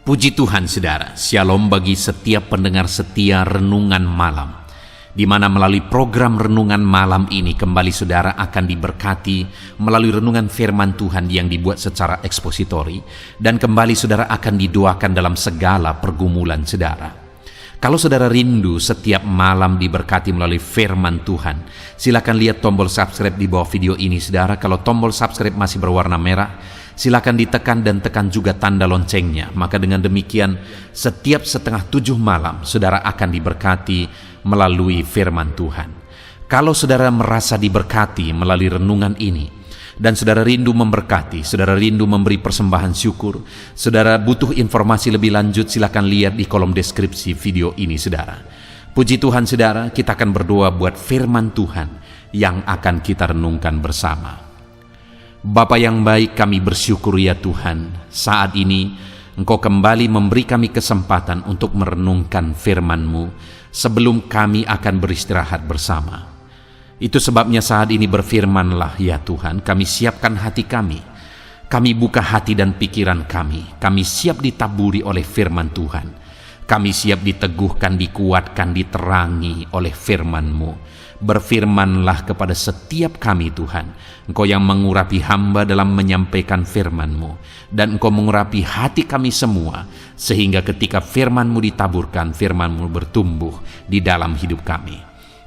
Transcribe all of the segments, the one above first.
Puji Tuhan saudara, shalom bagi setiap pendengar setia Renungan Malam, di mana melalui program Renungan Malam ini kembali saudara akan diberkati melalui renungan firman Tuhan yang dibuat secara ekspositori, dan kembali saudara akan didoakan dalam segala pergumulan saudara. Kalau saudara rindu setiap malam diberkati melalui firman Tuhan, silakan lihat tombol subscribe di bawah video ini saudara. Kalau tombol subscribe masih berwarna merah, silakan ditekan dan tekan juga tanda loncengnya. Maka dengan demikian setiap 6:30 malam saudara akan diberkati melalui firman Tuhan. Kalau saudara merasa diberkati melalui renungan ini, dan saudara rindu memberkati, saudara rindu memberi persembahan syukur, saudara butuh informasi lebih lanjut, silakan lihat di kolom deskripsi video ini saudara. Puji Tuhan saudara, kita akan berdoa buat firman Tuhan yang akan kita renungkan bersama. Bapa yang baik, kami bersyukur ya Tuhan, saat ini Engkau kembali memberi kami kesempatan untuk merenungkan firman-Mu sebelum kami akan beristirahat bersama. Itu sebabnya saat ini berfirmanlah ya Tuhan, kami siapkan hati kami buka hati dan pikiran kami siap ditaburi oleh firman Tuhan, kami siap diteguhkan, dikuatkan, diterangi oleh firman-Mu. Berfirmanlah kepada setiap kami Tuhan, Engkau yang mengurapi hamba dalam menyampaikan firman-Mu, dan Engkau mengurapi hati kami semua, sehingga ketika firman-Mu ditaburkan, firman-Mu bertumbuh di dalam hidup kami.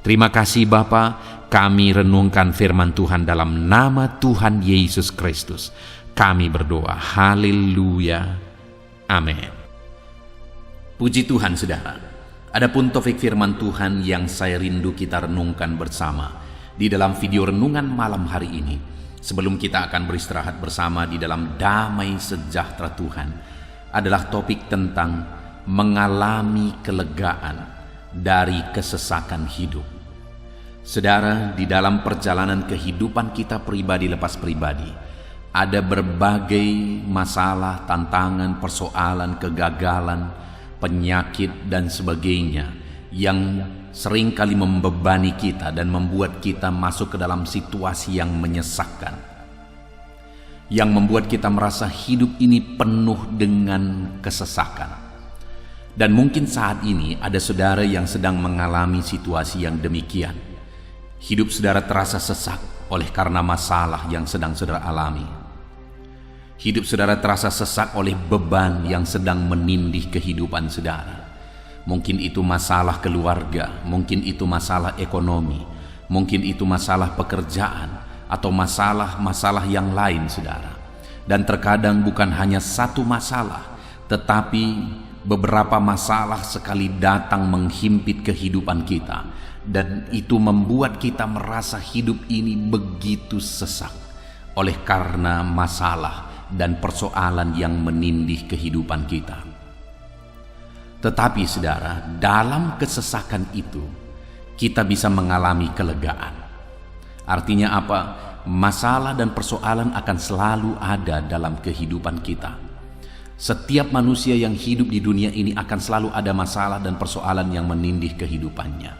Terima kasih Bapa, kami renungkan firman Tuhan dalam nama Tuhan Yesus Kristus. Kami berdoa, haleluya, amin. Puji Tuhan saudara. Adapun topik firman Tuhan yang saya rindu kita renungkan bersama di dalam video renungan malam hari ini, sebelum kita akan beristirahat bersama di dalam damai sejahtera Tuhan, adalah topik tentang mengalami kelegaan dari kesesakan hidup. Saudara, di dalam perjalanan kehidupan kita pribadi lepas pribadi, ada berbagai masalah, tantangan, persoalan, kegagalan, penyakit dan sebagainya yang seringkali membebani kita dan membuat kita masuk ke dalam situasi yang menyesakkan, yang membuat kita merasa hidup ini penuh dengan kesesakan. Dan mungkin saat ini ada saudara yang sedang mengalami situasi yang demikian. Hidup saudara terasa sesak oleh karena masalah yang sedang saudara alami. Hidup saudara terasa sesak oleh beban yang sedang menindih kehidupan saudara. Mungkin itu masalah keluarga, mungkin itu masalah ekonomi, mungkin itu masalah pekerjaan, atau masalah-masalah yang lain saudara. Dan terkadang bukan hanya satu masalah, tetapi beberapa masalah sekali datang menghimpit kehidupan kita, dan itu membuat kita merasa hidup ini begitu sesak oleh karena masalah dan persoalan yang menindih kehidupan kita. Tetapi saudara, dalam kesesakan itu kita bisa mengalami kelegaan. Artinya apa? Masalah dan persoalan akan selalu ada dalam kehidupan kita. Setiap manusia yang hidup di dunia ini akan selalu ada masalah dan persoalan yang menindih kehidupannya.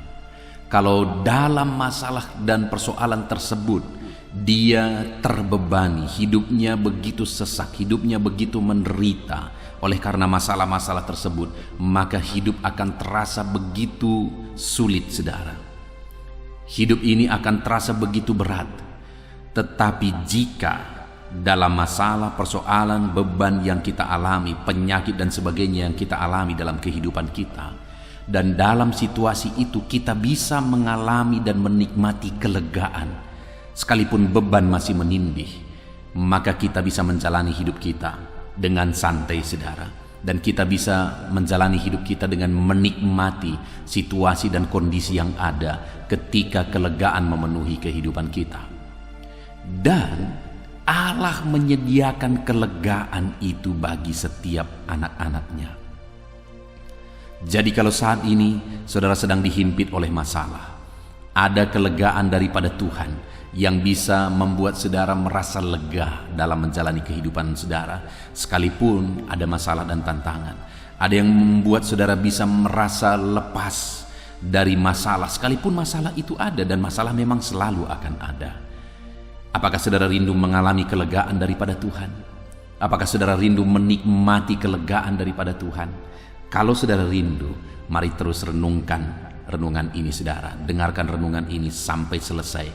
Kalau dalam masalah dan persoalan tersebut dia terbebani, hidupnya begitu sesak, hidupnya begitu menderita oleh karena masalah-masalah tersebut, maka hidup akan terasa begitu sulit saudara. Hidup ini akan terasa begitu berat. Tetapi jika dalam masalah, persoalan, beban yang kita alami, penyakit dan sebagainya yang kita alami dalam kehidupan kita, dan dalam situasi itu kita bisa mengalami dan menikmati kelegaan, sekalipun beban masih menindih, maka kita bisa menjalani hidup kita dengan santai saudara, dan kita bisa menjalani hidup kita dengan menikmati situasi dan kondisi yang ada ketika kelegaan memenuhi kehidupan kita. Dan Allah menyediakan kelegaan itu bagi setiap anak-anaknya. Jadi kalau saat ini saudara sedang dihimpit oleh masalah, ada kelegaan daripada Tuhan yang bisa membuat saudara merasa lega dalam menjalani kehidupan saudara, sekalipun ada masalah dan tantangan. Ada yang membuat saudara bisa merasa lepas dari masalah, sekalipun masalah itu ada, dan masalah memang selalu akan ada. Apakah saudara rindu mengalami kelegaan daripada Tuhan? Apakah saudara rindu menikmati kelegaan daripada Tuhan? Kalau saudara rindu, mari terus renungkan renungan ini saudara. Dengarkan renungan ini sampai selesai.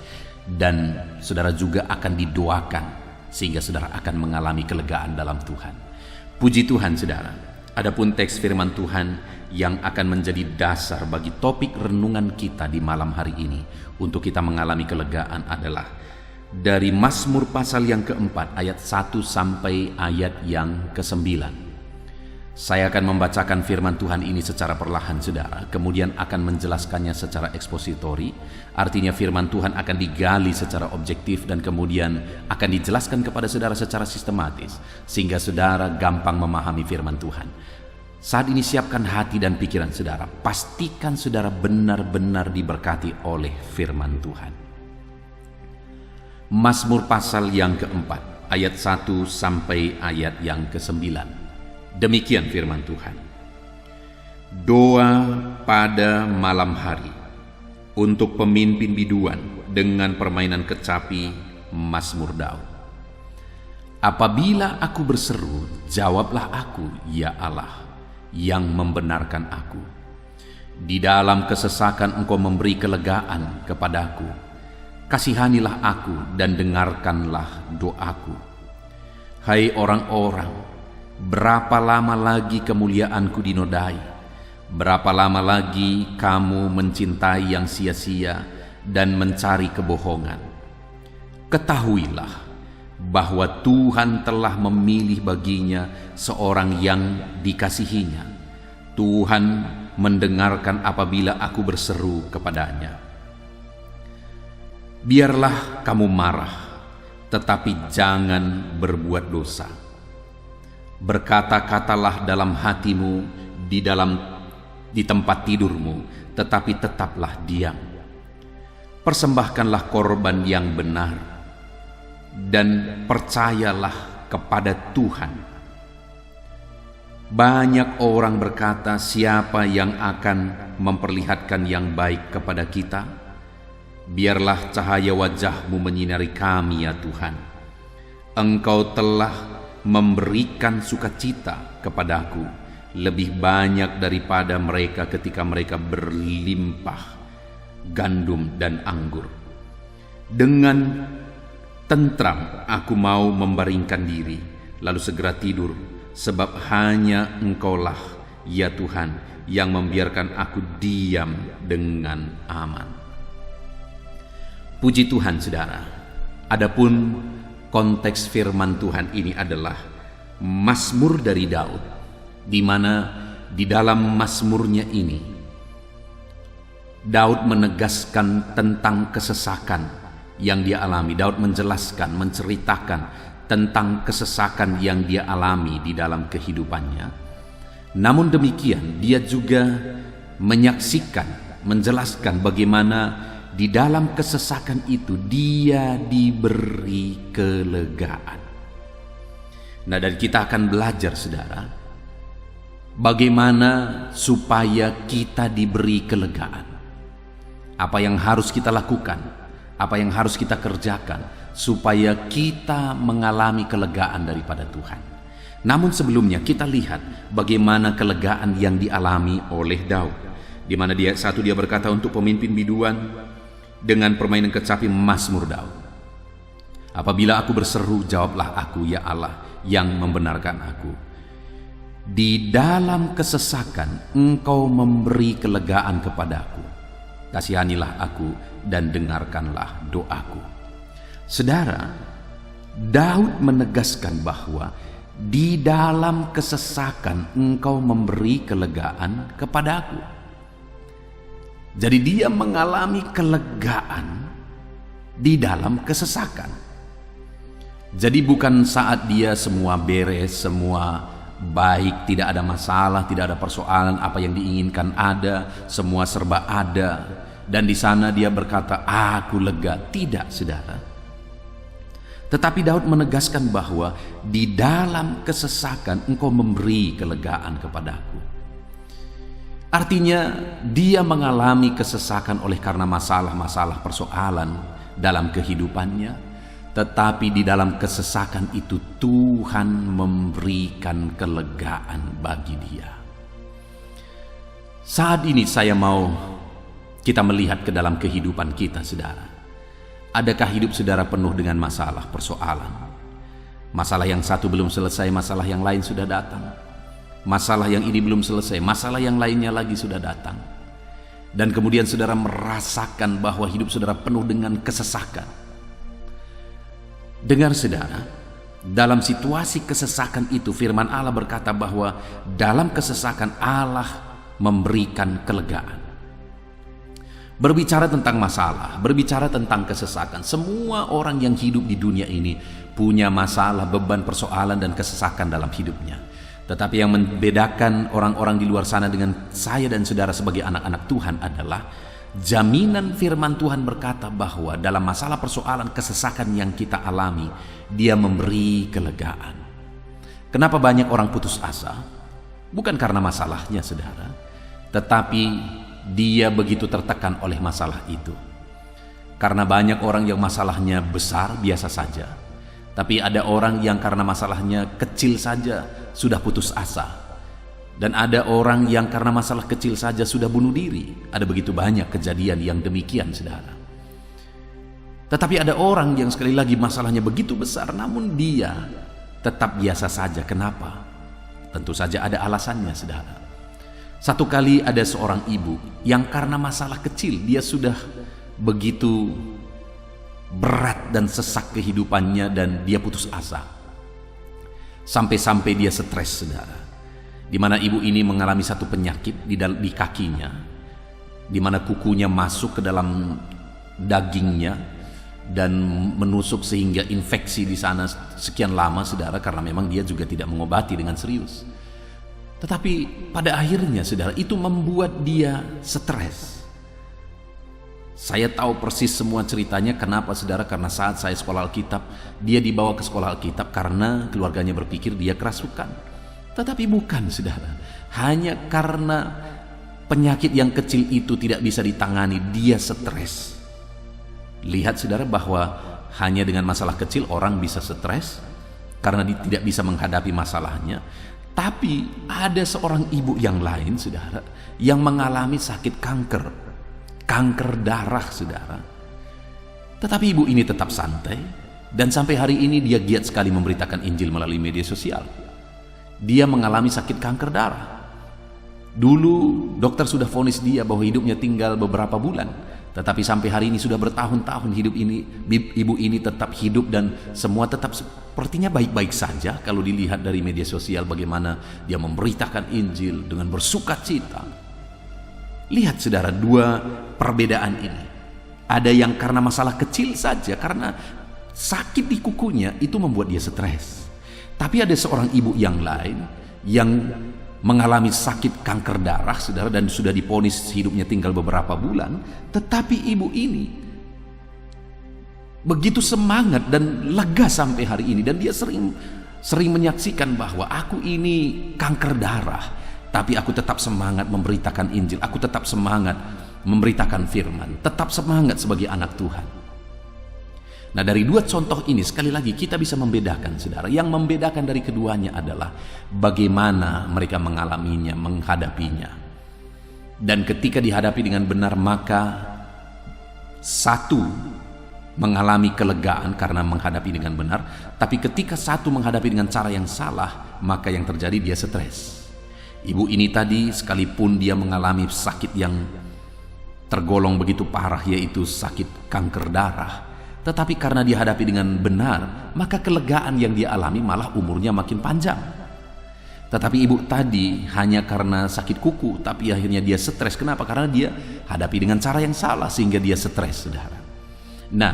Dan saudara juga akan didoakan sehingga saudara akan mengalami kelegaan dalam Tuhan. Puji Tuhan saudara. Adapun teks firman Tuhan yang akan menjadi dasar bagi topik renungan kita di malam hari ini untuk kita mengalami kelegaan adalah dari Mazmur pasal yang keempat ayat 1 sampai ayat yang ke-9. Saya akan membacakan firman Tuhan ini secara perlahan saudara, kemudian akan menjelaskannya secara ekspositori. Artinya firman Tuhan akan digali secara objektif dan kemudian akan dijelaskan kepada saudara secara sistematis, sehingga saudara gampang memahami firman Tuhan. Saat ini siapkan hati dan pikiran saudara, pastikan saudara benar-benar diberkati oleh firman Tuhan. Mazmur pasal yang keempat, ayat 1 sampai ayat yang ke-9. Demikian firman Tuhan. Doa pada malam hari untuk pemimpin biduan dengan permainan kecapi, Mazmur Daud. Apabila aku berseru, jawablah aku, ya Allah, yang membenarkan aku. Di dalam kesesakan Engkau memberi kelegaan kepadaku. Kasihanilah aku dan dengarkanlah doaku. Hai orang-orang, berapa lama lagi kemuliaanku dinodai? Berapa lama lagi kamu mencintai yang sia-sia dan mencari kebohongan? Ketahuilah bahwa Tuhan telah memilih baginya seorang yang dikasihinya. Tuhan mendengarkan apabila aku berseru kepadanya. Biarlah kamu marah, tetapi jangan berbuat dosa. Berkata-katalah dalam hatimu di tempat tidurmu, tetapi tetaplah diam. Persembahkanlah korban yang benar dan percayalah kepada Tuhan. Banyak orang berkata, siapa yang akan memperlihatkan yang baik kepada kita? Biarlah cahaya wajah-Mu menyinari kami ya Tuhan. Engkau telah memberikan sukacita kepadaku lebih banyak daripada mereka ketika mereka berlimpah gandum dan anggur. Dengan tentram aku mau membaringkan diri, lalu segera tidur, sebab hanya Engkaulah ya Tuhan yang membiarkan aku diam dengan aman. Puji Tuhan saudara. Adapun konteks firman Tuhan ini adalah Mazmur dari Daud, di mana di dalam Mazmurnya ini Daud menegaskan tentang kesesakan yang dia alami. Daud menjelaskan, menceritakan tentang kesesakan yang dia alami di dalam kehidupannya. Namun demikian dia juga menyaksikan, menjelaskan bagaimana di dalam kesesakan itu dia diberi kelegaan. Nah, dan kita akan belajar saudara, bagaimana supaya kita diberi kelegaan. Apa yang harus kita lakukan, apa yang harus kita kerjakan supaya kita mengalami kelegaan daripada Tuhan. Namun sebelumnya kita lihat bagaimana kelegaan yang dialami oleh Daud, di mana dia berkata untuk pemimpin biduan dengan permainan kecapi, Mazmur Daud. Apabila aku berseru, jawablah aku ya Allah yang membenarkan aku. Di dalam kesesakan Engkau memberi kelegaan kepadaku. Kasihanilah aku dan dengarkanlah doaku. Saudara, Daud menegaskan bahwa di dalam kesesakan Engkau memberi kelegaan kepadaku. Jadi dia mengalami kelegaan di dalam kesesakan. Jadi bukan saat dia semua beres, semua baik, tidak ada masalah, tidak ada persoalan, apa yang diinginkan ada, semua serba ada, dan di sana dia berkata, aku lega. Tidak, saudara. Tetapi Daud menegaskan bahwa di dalam kesesakan Engkau memberi kelegaan kepadaku. Artinya dia mengalami kesesakan oleh karena masalah-masalah persoalan dalam kehidupannya. Tetapi di dalam kesesakan itu Tuhan memberikan kelegaan bagi dia. Saat ini saya mau kita melihat ke dalam kehidupan kita, saudara. Adakah hidup saudara penuh dengan masalah, persoalan? Masalah yang satu belum selesai, masalah yang lain sudah datang. Masalah yang ini belum selesai, masalah yang lainnya lagi sudah datang. Dan kemudian saudara merasakan bahwa hidup saudara penuh dengan kesesakan. Dengar saudara, dalam situasi kesesakan itu firman Allah berkata bahwa dalam kesesakan Allah memberikan kelegaan. Berbicara tentang masalah, berbicara tentang kesesakan, semua orang yang hidup di dunia ini punya masalah, beban, persoalan, dan kesesakan dalam hidupnya. Tetapi yang membedakan orang-orang di luar sana dengan saya dan saudara sebagai anak-anak Tuhan adalah jaminan firman Tuhan berkata bahwa dalam masalah, persoalan, kesesakan yang kita alami, Dia memberi kelegaan. Kenapa banyak orang putus asa? Bukan karena masalahnya, saudara, tetapi dia begitu tertekan oleh masalah itu. Karena banyak orang yang masalahnya besar, biasa saja. Tapi ada orang yang karena masalahnya kecil saja sudah putus asa. Dan ada orang yang karena masalah kecil saja sudah bunuh diri. Ada begitu banyak kejadian yang demikian, saudara. Tetapi ada orang yang sekali lagi masalahnya begitu besar, namun dia tetap biasa saja. Kenapa? Tentu saja ada alasannya, saudara. Satu kali ada seorang ibu yang karena masalah kecil dia sudah begitu berat dan sesak kehidupannya dan dia putus asa. Sampai-sampai dia stres, saudara. Di mana ibu ini mengalami satu penyakit di kakinya, di mana kukunya masuk ke dalam dagingnya dan menusuk sehingga infeksi di sana sekian lama, saudara, karena memang dia juga tidak mengobati dengan serius. Tetapi pada akhirnya, saudara, itu membuat dia stres. Saya tahu persis semua ceritanya. Kenapa, saudara? Karena saat saya sekolah Alkitab, dia dibawa ke sekolah Alkitab karena keluarganya berpikir dia kerasukan. Tetapi bukan, saudara. Hanya karena penyakit yang kecil itu tidak bisa ditangani, dia stres. Lihat, saudara, bahwa hanya dengan masalah kecil orang bisa stres karena dia tidak bisa menghadapi masalahnya. Tapi ada seorang ibu yang lain, saudara, yang mengalami sakit kanker darah, saudara. Tetapi ibu ini tetap santai, dan sampai hari ini dia giat sekali memberitakan Injil melalui media sosial. Dia mengalami sakit kanker darah. Dulu dokter sudah vonis dia bahwa hidupnya tinggal beberapa bulan. Tetapi sampai hari ini sudah bertahun-tahun ibu ini tetap hidup dan semua tetap sepertinya baik-baik saja kalau dilihat dari media sosial bagaimana dia memberitakan Injil dengan bersukacita. Lihat, saudara, dua perbedaan ini. Ada yang karena masalah kecil saja, karena sakit di kukunya itu membuat dia stres. Tapi ada seorang ibu yang lain yang mengalami sakit kanker darah, saudara, dan sudah divonis hidupnya tinggal beberapa bulan. Tetapi ibu ini begitu semangat dan lega sampai hari ini, dan dia sering menyaksikan bahwa aku ini kanker darah, tapi aku tetap semangat memberitakan Injil, aku tetap semangat memberitakan firman, tetap semangat sebagai anak Tuhan. Nah, dari dua contoh ini sekali lagi kita bisa membedakan, saudara. Yang membedakan dari keduanya adalah bagaimana mereka mengalaminya, menghadapinya. Dan ketika dihadapi dengan benar, maka satu mengalami kelegaan karena menghadapi dengan benar. Tapi ketika satu menghadapi dengan cara yang salah, maka yang terjadi dia stres. Ibu ini tadi sekalipun dia mengalami sakit yang tergolong begitu parah, yaitu sakit kanker darah, tetapi karena dihadapi dengan benar, maka kelegaan yang dia alami malah umurnya makin panjang. Tetapi ibu tadi hanya karena sakit kuku, tapi akhirnya dia stres. Kenapa? Karena dia hadapi dengan cara yang salah sehingga dia stres, saudara. Nah,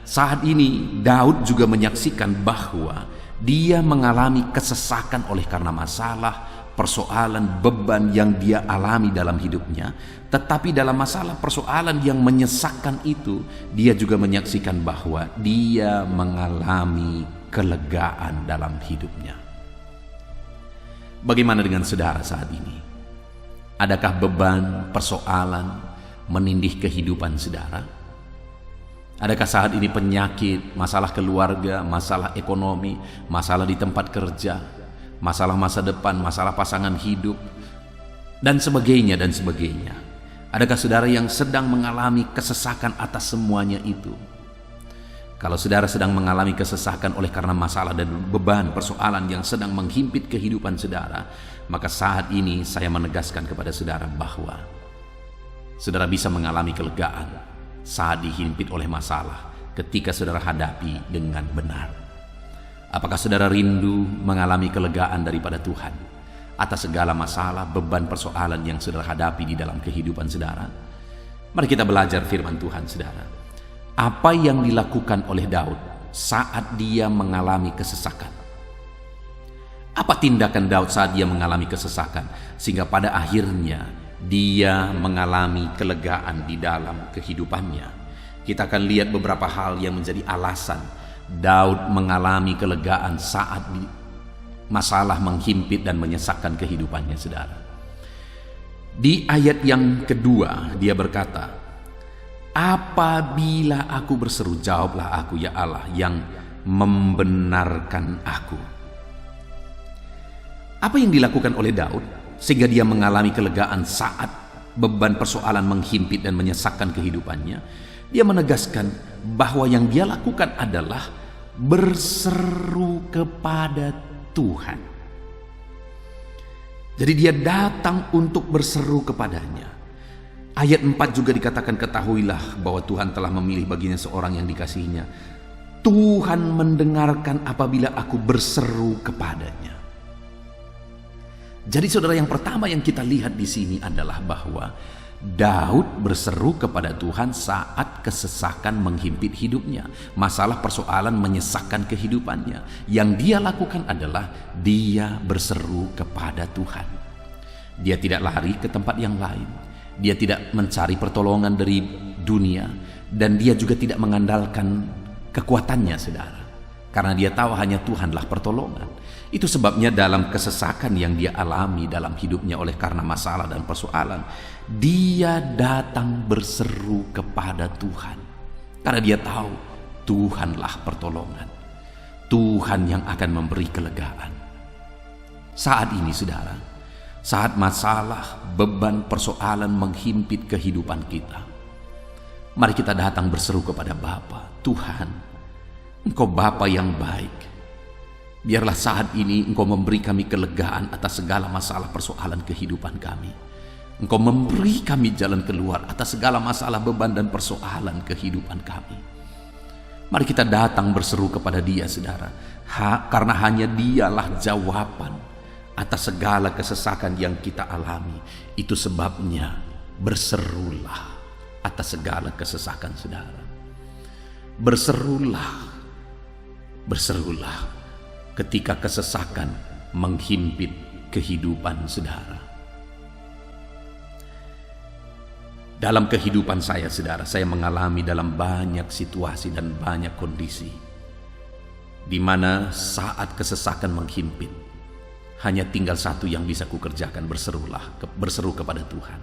saat ini Daud juga menyaksikan bahwa dia mengalami kesesakan oleh karena masalah, persoalan, beban yang dia alami dalam hidupnya. Tetapi dalam masalah, persoalan yang menyesakkan itu, dia juga menyaksikan bahwa dia mengalami kelegaan dalam hidupnya. Bagaimana dengan saudara saat ini? Adakah beban, persoalan menindih kehidupan saudara? Adakah saat ini penyakit, masalah keluarga, masalah ekonomi, masalah di tempat kerja, masalah masa depan, masalah pasangan hidup, dan sebagainya dan sebagainya? Adakah saudara yang sedang mengalami kesesakan atas semuanya itu? Kalau saudara sedang mengalami kesesakan oleh karena masalah dan beban persoalan yang sedang menghimpit kehidupan saudara, maka saat ini saya menegaskan kepada saudara bahwa saudara bisa mengalami kelegaan saat dihimpit oleh masalah ketika saudara hadapi dengan benar. Apakah saudara rindu mengalami kelegaan daripada Tuhan atas segala masalah, beban persoalan yang saudara hadapi di dalam kehidupan saudara? Mari kita belajar firman Tuhan, saudara. Apa yang dilakukan oleh Daud saat dia mengalami kesesakan? Apa tindakan Daud saat dia mengalami kesesakan sehingga pada akhirnya dia mengalami kelegaan di dalam kehidupannya? Kita akan lihat beberapa hal yang menjadi alasan Daud mengalami kelegaan saat masalah menghimpit dan menyesakkan kehidupannya, saudara. Di ayat yang kedua dia berkata, apabila aku berseru, jawablah aku ya Allah yang membenarkan aku. Apa yang dilakukan oleh Daud sehingga dia mengalami kelegaan saat beban persoalan menghimpit dan menyesakkan kehidupannya? Dia menegaskan bahwa yang dia lakukan adalah berseru kepada Tuhan. Jadi dia datang untuk berseru kepadanya. Ayat 4 juga dikatakan, ketahuilah bahwa Tuhan telah memilih baginya seorang yang dikasihinya. Tuhan mendengarkan apabila aku berseru kepadanya. Jadi saudara, yang pertama yang kita lihat di sini adalah bahwa Daud berseru kepada Tuhan saat kesesakan menghimpit hidupnya. Masalah persoalan menyesakkan kehidupannya. Yang dia lakukan adalah dia berseru kepada Tuhan. Dia tidak lari ke tempat yang lain. Dia tidak mencari pertolongan dari dunia, dan dia juga tidak mengandalkan kekuatannya, saudara. Karena dia tahu hanya Tuhanlah pertolongan. Itu sebabnya dalam kesesakan yang dia alami dalam hidupnya oleh karena masalah dan persoalan, dia datang berseru kepada Tuhan. Karena dia tahu Tuhanlah pertolongan. Tuhan yang akan memberi kelegaan. Saat ini, saudara, saat masalah, beban, persoalan menghimpit kehidupan kita, mari kita datang berseru kepada Bapa. Tuhan, Engkau Bapa yang baik. Biarlah saat ini Engkau memberi kami kelegaan atas segala masalah persoalan kehidupan kami. Engkau memberi kami jalan keluar atas segala masalah, beban, dan persoalan kehidupan kami. Mari kita datang berseru kepada Dia, saudara. Karena hanya Dialah jawaban atas segala kesesakan yang kita alami. Itu sebabnya berserulah atas segala kesesakan, saudara. Berserulah, berserulah ketika kesesakan menghimpit kehidupan saudara. Dalam kehidupan saya, saudara, saya mengalami dalam banyak situasi dan banyak kondisi di mana saat kesesakan menghimpit, hanya tinggal satu yang bisa kukerjakan, berseru kepada Tuhan.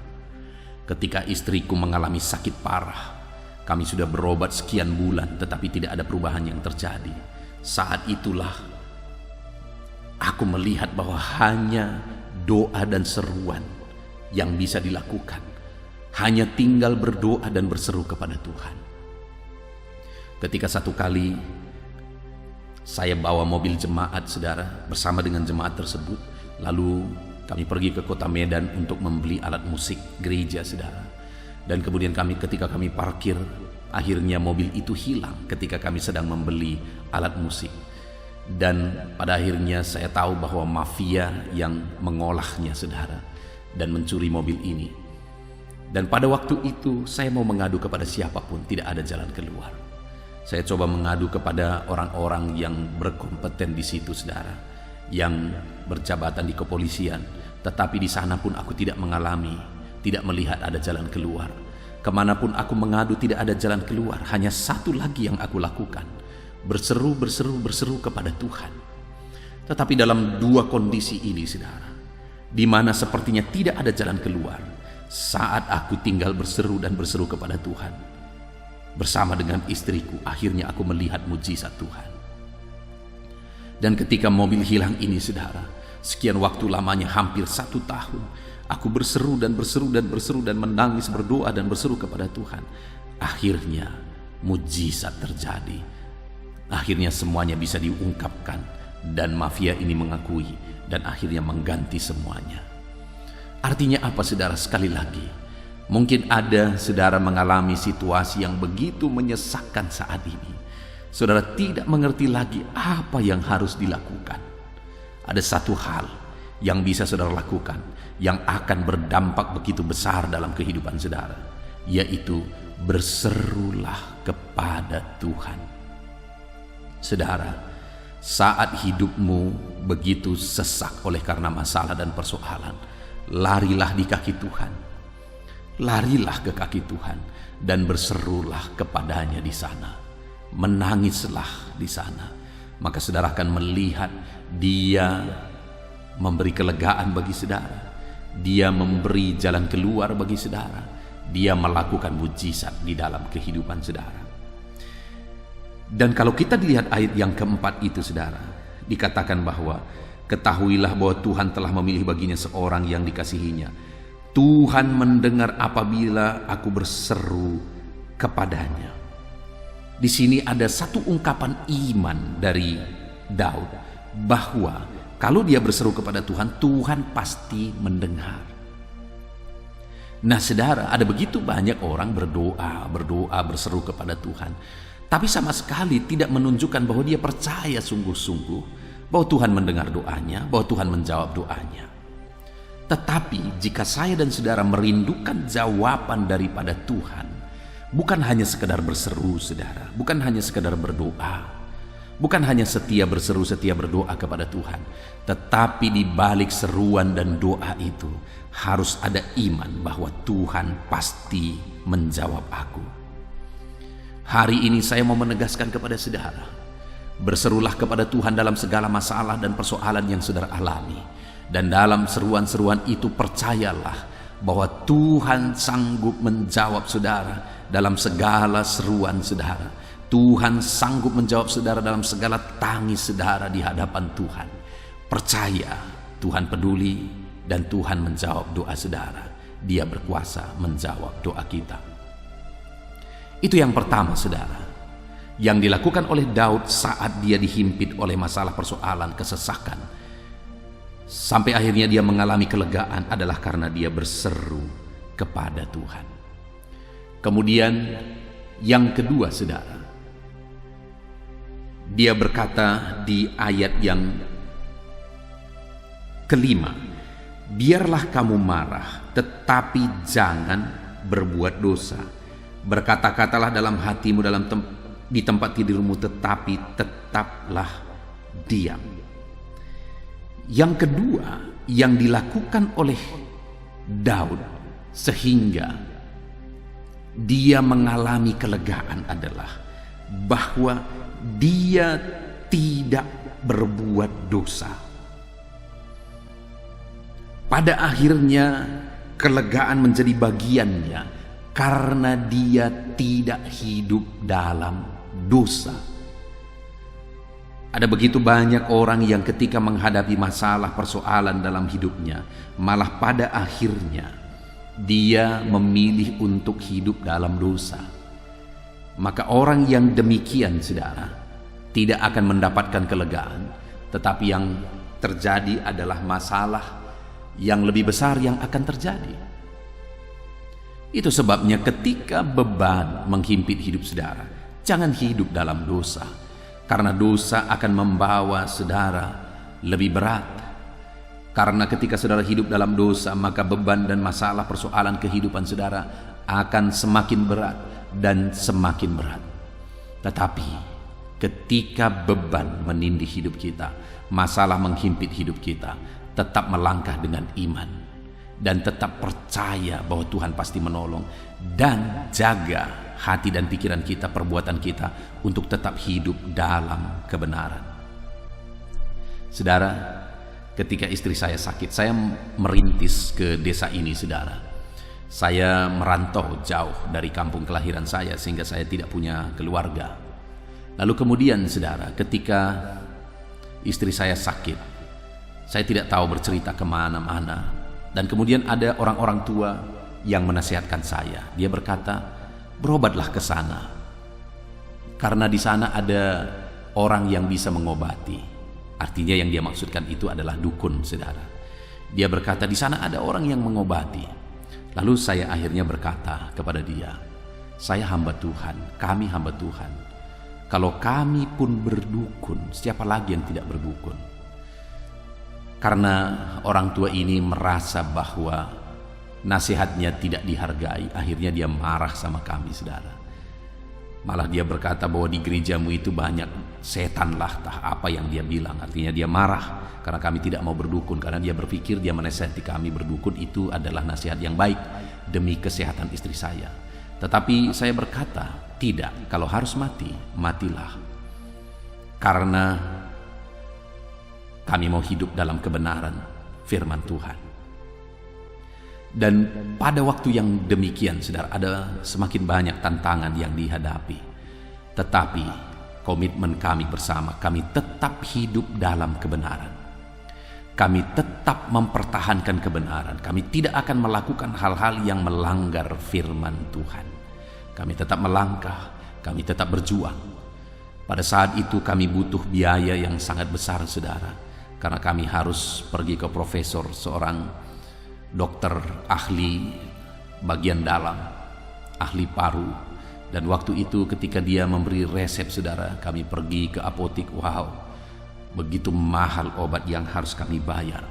Ketika istriku mengalami sakit parah, kami sudah berobat sekian bulan tetapi tidak ada perubahan yang terjadi. Saat itulah aku melihat bahwa hanya doa dan seruan yang bisa dilakukan. Hanya tinggal berdoa dan berseru kepada Tuhan. Ketika satu kali saya bawa mobil jemaat, saudara, bersama dengan jemaat tersebut. Lalu kami pergi ke kota Medan untuk membeli alat musik gereja, saudara. Dan kemudian ketika kami parkir, akhirnya mobil itu hilang ketika kami sedang membeli alat musik. Dan pada akhirnya saya tahu bahwa mafia yang mengolahnya, saudara, dan mencuri mobil ini. Dan pada waktu itu saya mau mengadu kepada siapapun, tidak ada jalan keluar. Saya coba mengadu kepada orang-orang yang berkompeten di situ, saudara, yang berjabatan di kepolisian. Tetapi di sana pun aku tidak mengalami, tidak melihat ada jalan keluar. Kemanapun aku mengadu tidak ada jalan keluar. Hanya satu lagi yang aku lakukan, berseru kepada Tuhan. Tetapi dalam dua kondisi ini, saudara, di mana sepertinya tidak ada jalan keluar, saat aku tinggal berseru dan berseru kepada Tuhan, bersama dengan istriku, akhirnya aku melihat mujizat Tuhan. Dan ketika mobil hilang ini, saudara, sekian waktu lamanya, hampir 1 tahun, aku berseru dan menangis, berdoa dan berseru kepada Tuhan. Akhirnya mujizat terjadi. Akhirnya semuanya bisa diungkapkan dan mafia ini mengakui dan akhirnya mengganti semuanya. Artinya apa, saudara? Sekali lagi, mungkin ada saudara mengalami situasi yang begitu menyesakkan saat ini. Saudara tidak mengerti lagi apa yang harus dilakukan. Ada satu hal yang bisa saudara lakukan yang akan berdampak begitu besar dalam kehidupan saudara, yaitu berserulah kepada Tuhan. Saudara, saat hidupmu begitu sesak oleh karena masalah dan persoalan, larilah di kaki Tuhan. Larilah ke kaki Tuhan dan berserulah kepadanya di sana. Menangislah di sana. Maka saudara akan melihat Dia memberi kelegaan bagi saudara. Dia memberi jalan keluar bagi saudara. Dia melakukan mujizat di dalam kehidupan saudara. Dan kalau kita dilihat ayat yang keempat itu, saudara, dikatakan bahwa ketahuilah bahwa Tuhan telah memilih baginya seorang yang dikasihinya. Tuhan mendengar apabila aku berseru kepadanya. Di sini ada satu ungkapan iman dari Daud bahwa kalau dia berseru kepada Tuhan, Tuhan pasti mendengar. Nah, saudara, ada begitu banyak orang berdoa, berseru kepada Tuhan, tapi sama sekali tidak menunjukkan bahwa dia percaya sungguh-sungguh bahwa Tuhan mendengar doanya, bahwa Tuhan menjawab doanya. Tetapi jika saya dan saudara merindukan jawaban daripada Tuhan, bukan hanya sekedar berseru, saudara, bukan hanya sekedar berdoa, bukan hanya setia berseru, setia berdoa kepada Tuhan, tetapi di balik seruan dan doa itu harus ada iman bahwa Tuhan pasti menjawab aku. Hari ini saya mau menegaskan kepada saudara, berserulah kepada Tuhan dalam segala masalah dan persoalan yang saudara alami. Dan dalam seruan-seruan itu percayalah bahwa Tuhan sanggup menjawab saudara dalam segala seruan saudara. Tuhan sanggup menjawab saudara dalam segala tangis saudara di hadapan Tuhan. Percaya, Tuhan peduli dan Tuhan menjawab doa saudara. Dia berkuasa menjawab doa kita. Itu yang pertama, saudara, yang dilakukan oleh Daud saat dia dihimpit oleh masalah persoalan, kesesakan, sampai akhirnya dia mengalami kelegaan adalah karena dia berseru kepada Tuhan. Kemudian yang kedua, saudara, dia berkata di ayat yang kelima, biarlah kamu marah, tetapi jangan berbuat dosa. Berkata-katalah dalam hatimu di tempat tidurmu, tetapi tetaplah diam. Yang kedua yang dilakukan oleh Daud sehingga dia mengalami kelegaan adalah bahwa dia tidak berbuat dosa. Pada akhirnya kelegaan menjadi bagiannya karena dia tidak hidup dalam dosa. Ada begitu banyak orang yang ketika menghadapi masalah persoalan dalam hidupnya, malah pada akhirnya dia memilih untuk hidup dalam dosa. Maka orang yang demikian, saudara, tidak akan mendapatkan kelegaan, tetapi yang terjadi adalah masalah yang lebih besar yang akan terjadi. Itu sebabnya ketika beban menghimpit hidup saudara, jangan hidup dalam dosa, karena dosa akan membawa saudara lebih berat. Karena ketika saudara hidup dalam dosa, maka beban dan masalah persoalan kehidupan saudara akan semakin berat dan semakin berat. Tetapi ketika beban menindih hidup kita, masalah menghimpit hidup kita, tetap melangkah dengan iman dan tetap percaya bahwa Tuhan pasti menolong, dan jaga hati dan pikiran kita, perbuatan kita untuk tetap hidup dalam kebenaran. Saudara, ketika istri saya sakit, saya merintis ke desa ini, saudara. Saya merantau jauh dari kampung kelahiran saya sehingga saya tidak punya keluarga. Lalu kemudian saudara, ketika istri saya sakit, saya tidak tahu bercerita kemana-mana. Dan kemudian ada orang-orang tua yang menasihatkan saya. Dia berkata, berobatlah ke sana, karena di sana ada orang yang bisa mengobati. Artinya yang dia maksudkan itu adalah dukun, saudara. Dia berkata di sana ada orang yang mengobati. Lalu saya akhirnya berkata kepada dia, saya hamba Tuhan, kami hamba Tuhan. Kalau kami pun berdukun, siapa lagi yang tidak berdukun? Karena orang tua ini merasa bahwa nasihatnya tidak dihargai, akhirnya dia marah sama kami, saudara. Malah dia berkata bahwa di gerejamu itu banyak setan lah, apa yang dia bilang. Artinya dia marah karena kami tidak mau berdukun, karena dia berpikir dia menasihati kami berdukun itu adalah nasihat yang baik demi kesehatan istri saya. Tetapi saya berkata, tidak, kalau harus mati, matilah. Karena kami mau hidup dalam kebenaran firman Tuhan. Dan pada waktu yang demikian, saudara, ada semakin banyak tantangan yang dihadapi. Tetapi komitmen kami bersama, kami tetap hidup dalam kebenaran. Kami tetap mempertahankan kebenaran. Kami tidak akan melakukan hal-hal yang melanggar firman Tuhan. Kami tetap melangkah, kami tetap berjuang. Pada saat itu kami butuh biaya yang sangat besar, saudara. Karena kami harus pergi ke profesor, seorang dokter ahli bagian dalam, ahli paru. Dan waktu itu ketika dia memberi resep, saudara, kami pergi ke apotik. Wow, begitu mahal obat yang harus kami bayar.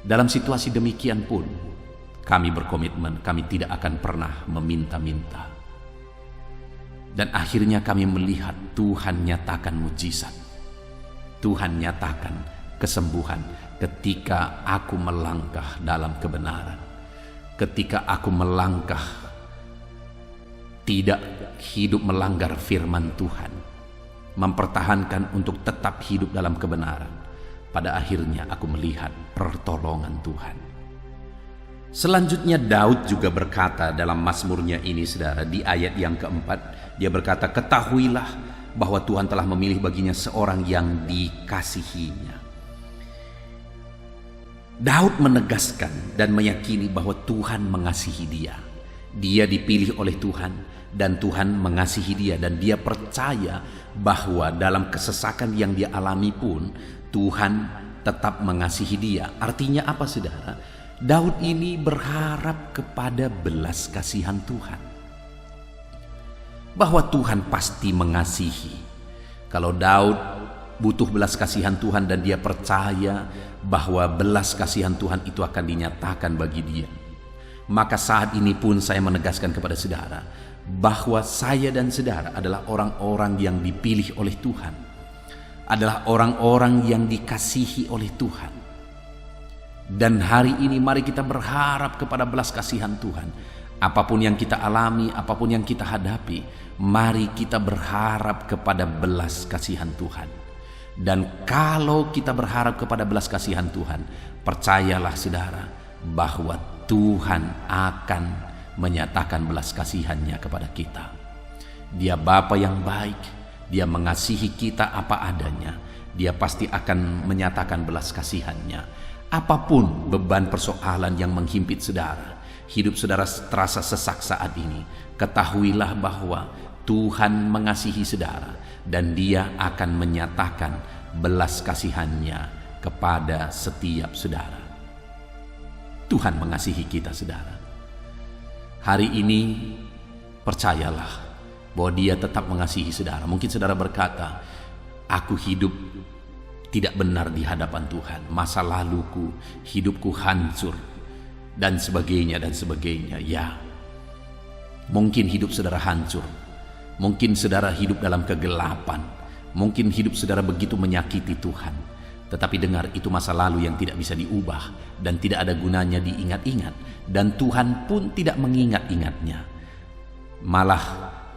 Dalam situasi demikian pun kami berkomitmen, kami tidak akan pernah meminta-minta. Dan akhirnya kami melihat Tuhan nyatakan mujizat, Tuhan nyatakan kesembuhan ketika aku melangkah dalam kebenaran, ketika aku melangkah tidak hidup melanggar firman Tuhan, mempertahankan untuk tetap hidup dalam kebenaran. Pada akhirnya aku melihat pertolongan Tuhan. Selanjutnya Daud juga berkata dalam mazmurnya ini, saudara, di ayat yang keempat, dia berkata, ketahuilah bahwa Tuhan telah memilih baginya seorang yang dikasihinya. Daud menegaskan dan meyakini bahwa Tuhan mengasihi dia. Dia dipilih oleh Tuhan dan Tuhan mengasihi dia, dan dia percaya bahwa dalam kesesakan yang dia alami pun Tuhan tetap mengasihi dia. Artinya apa, saudara? Daud ini berharap kepada belas kasihan Tuhan, bahwa Tuhan pasti mengasihi. Kalau Daud butuh belas kasihan Tuhan dan dia percaya bahwa belas kasihan Tuhan itu akan dinyatakan bagi dia, maka saat ini pun saya menegaskan kepada saudara bahwa saya dan saudara adalah orang-orang yang dipilih oleh Tuhan, adalah orang-orang yang dikasihi oleh Tuhan. Dan hari ini mari kita berharap kepada belas kasihan Tuhan. Apapun yang kita alami, apapun yang kita hadapi, mari kita berharap kepada belas kasihan Tuhan. Dan kalau kita berharap kepada belas kasihan Tuhan, percayalah saudara bahwa Tuhan akan menyatakan belas kasihannya kepada kita. Dia Bapa yang baik, dia mengasihi kita apa adanya. Dia pasti akan menyatakan belas kasihannya. Apapun beban persoalan yang menghimpit saudara, hidup saudara terasa sesak saat ini, ketahuilah bahwa Tuhan mengasihi saudara dan dia akan menyatakan belas kasihannya kepada setiap saudara. Tuhan mengasihi kita, saudara. Hari ini percayalah bahwa dia tetap mengasihi saudara. Mungkin saudara berkata, aku hidup tidak benar di hadapan Tuhan, masa laluku, hidupku hancur, dan sebagainya dan sebagainya. Ya, mungkin hidup saudara hancur, mungkin saudara hidup dalam kegelapan, mungkin hidup saudara begitu menyakiti Tuhan. Tetapi dengar, itu masa lalu yang tidak bisa diubah dan tidak ada gunanya diingat-ingat, dan Tuhan pun tidak mengingat-ingatnya. Malah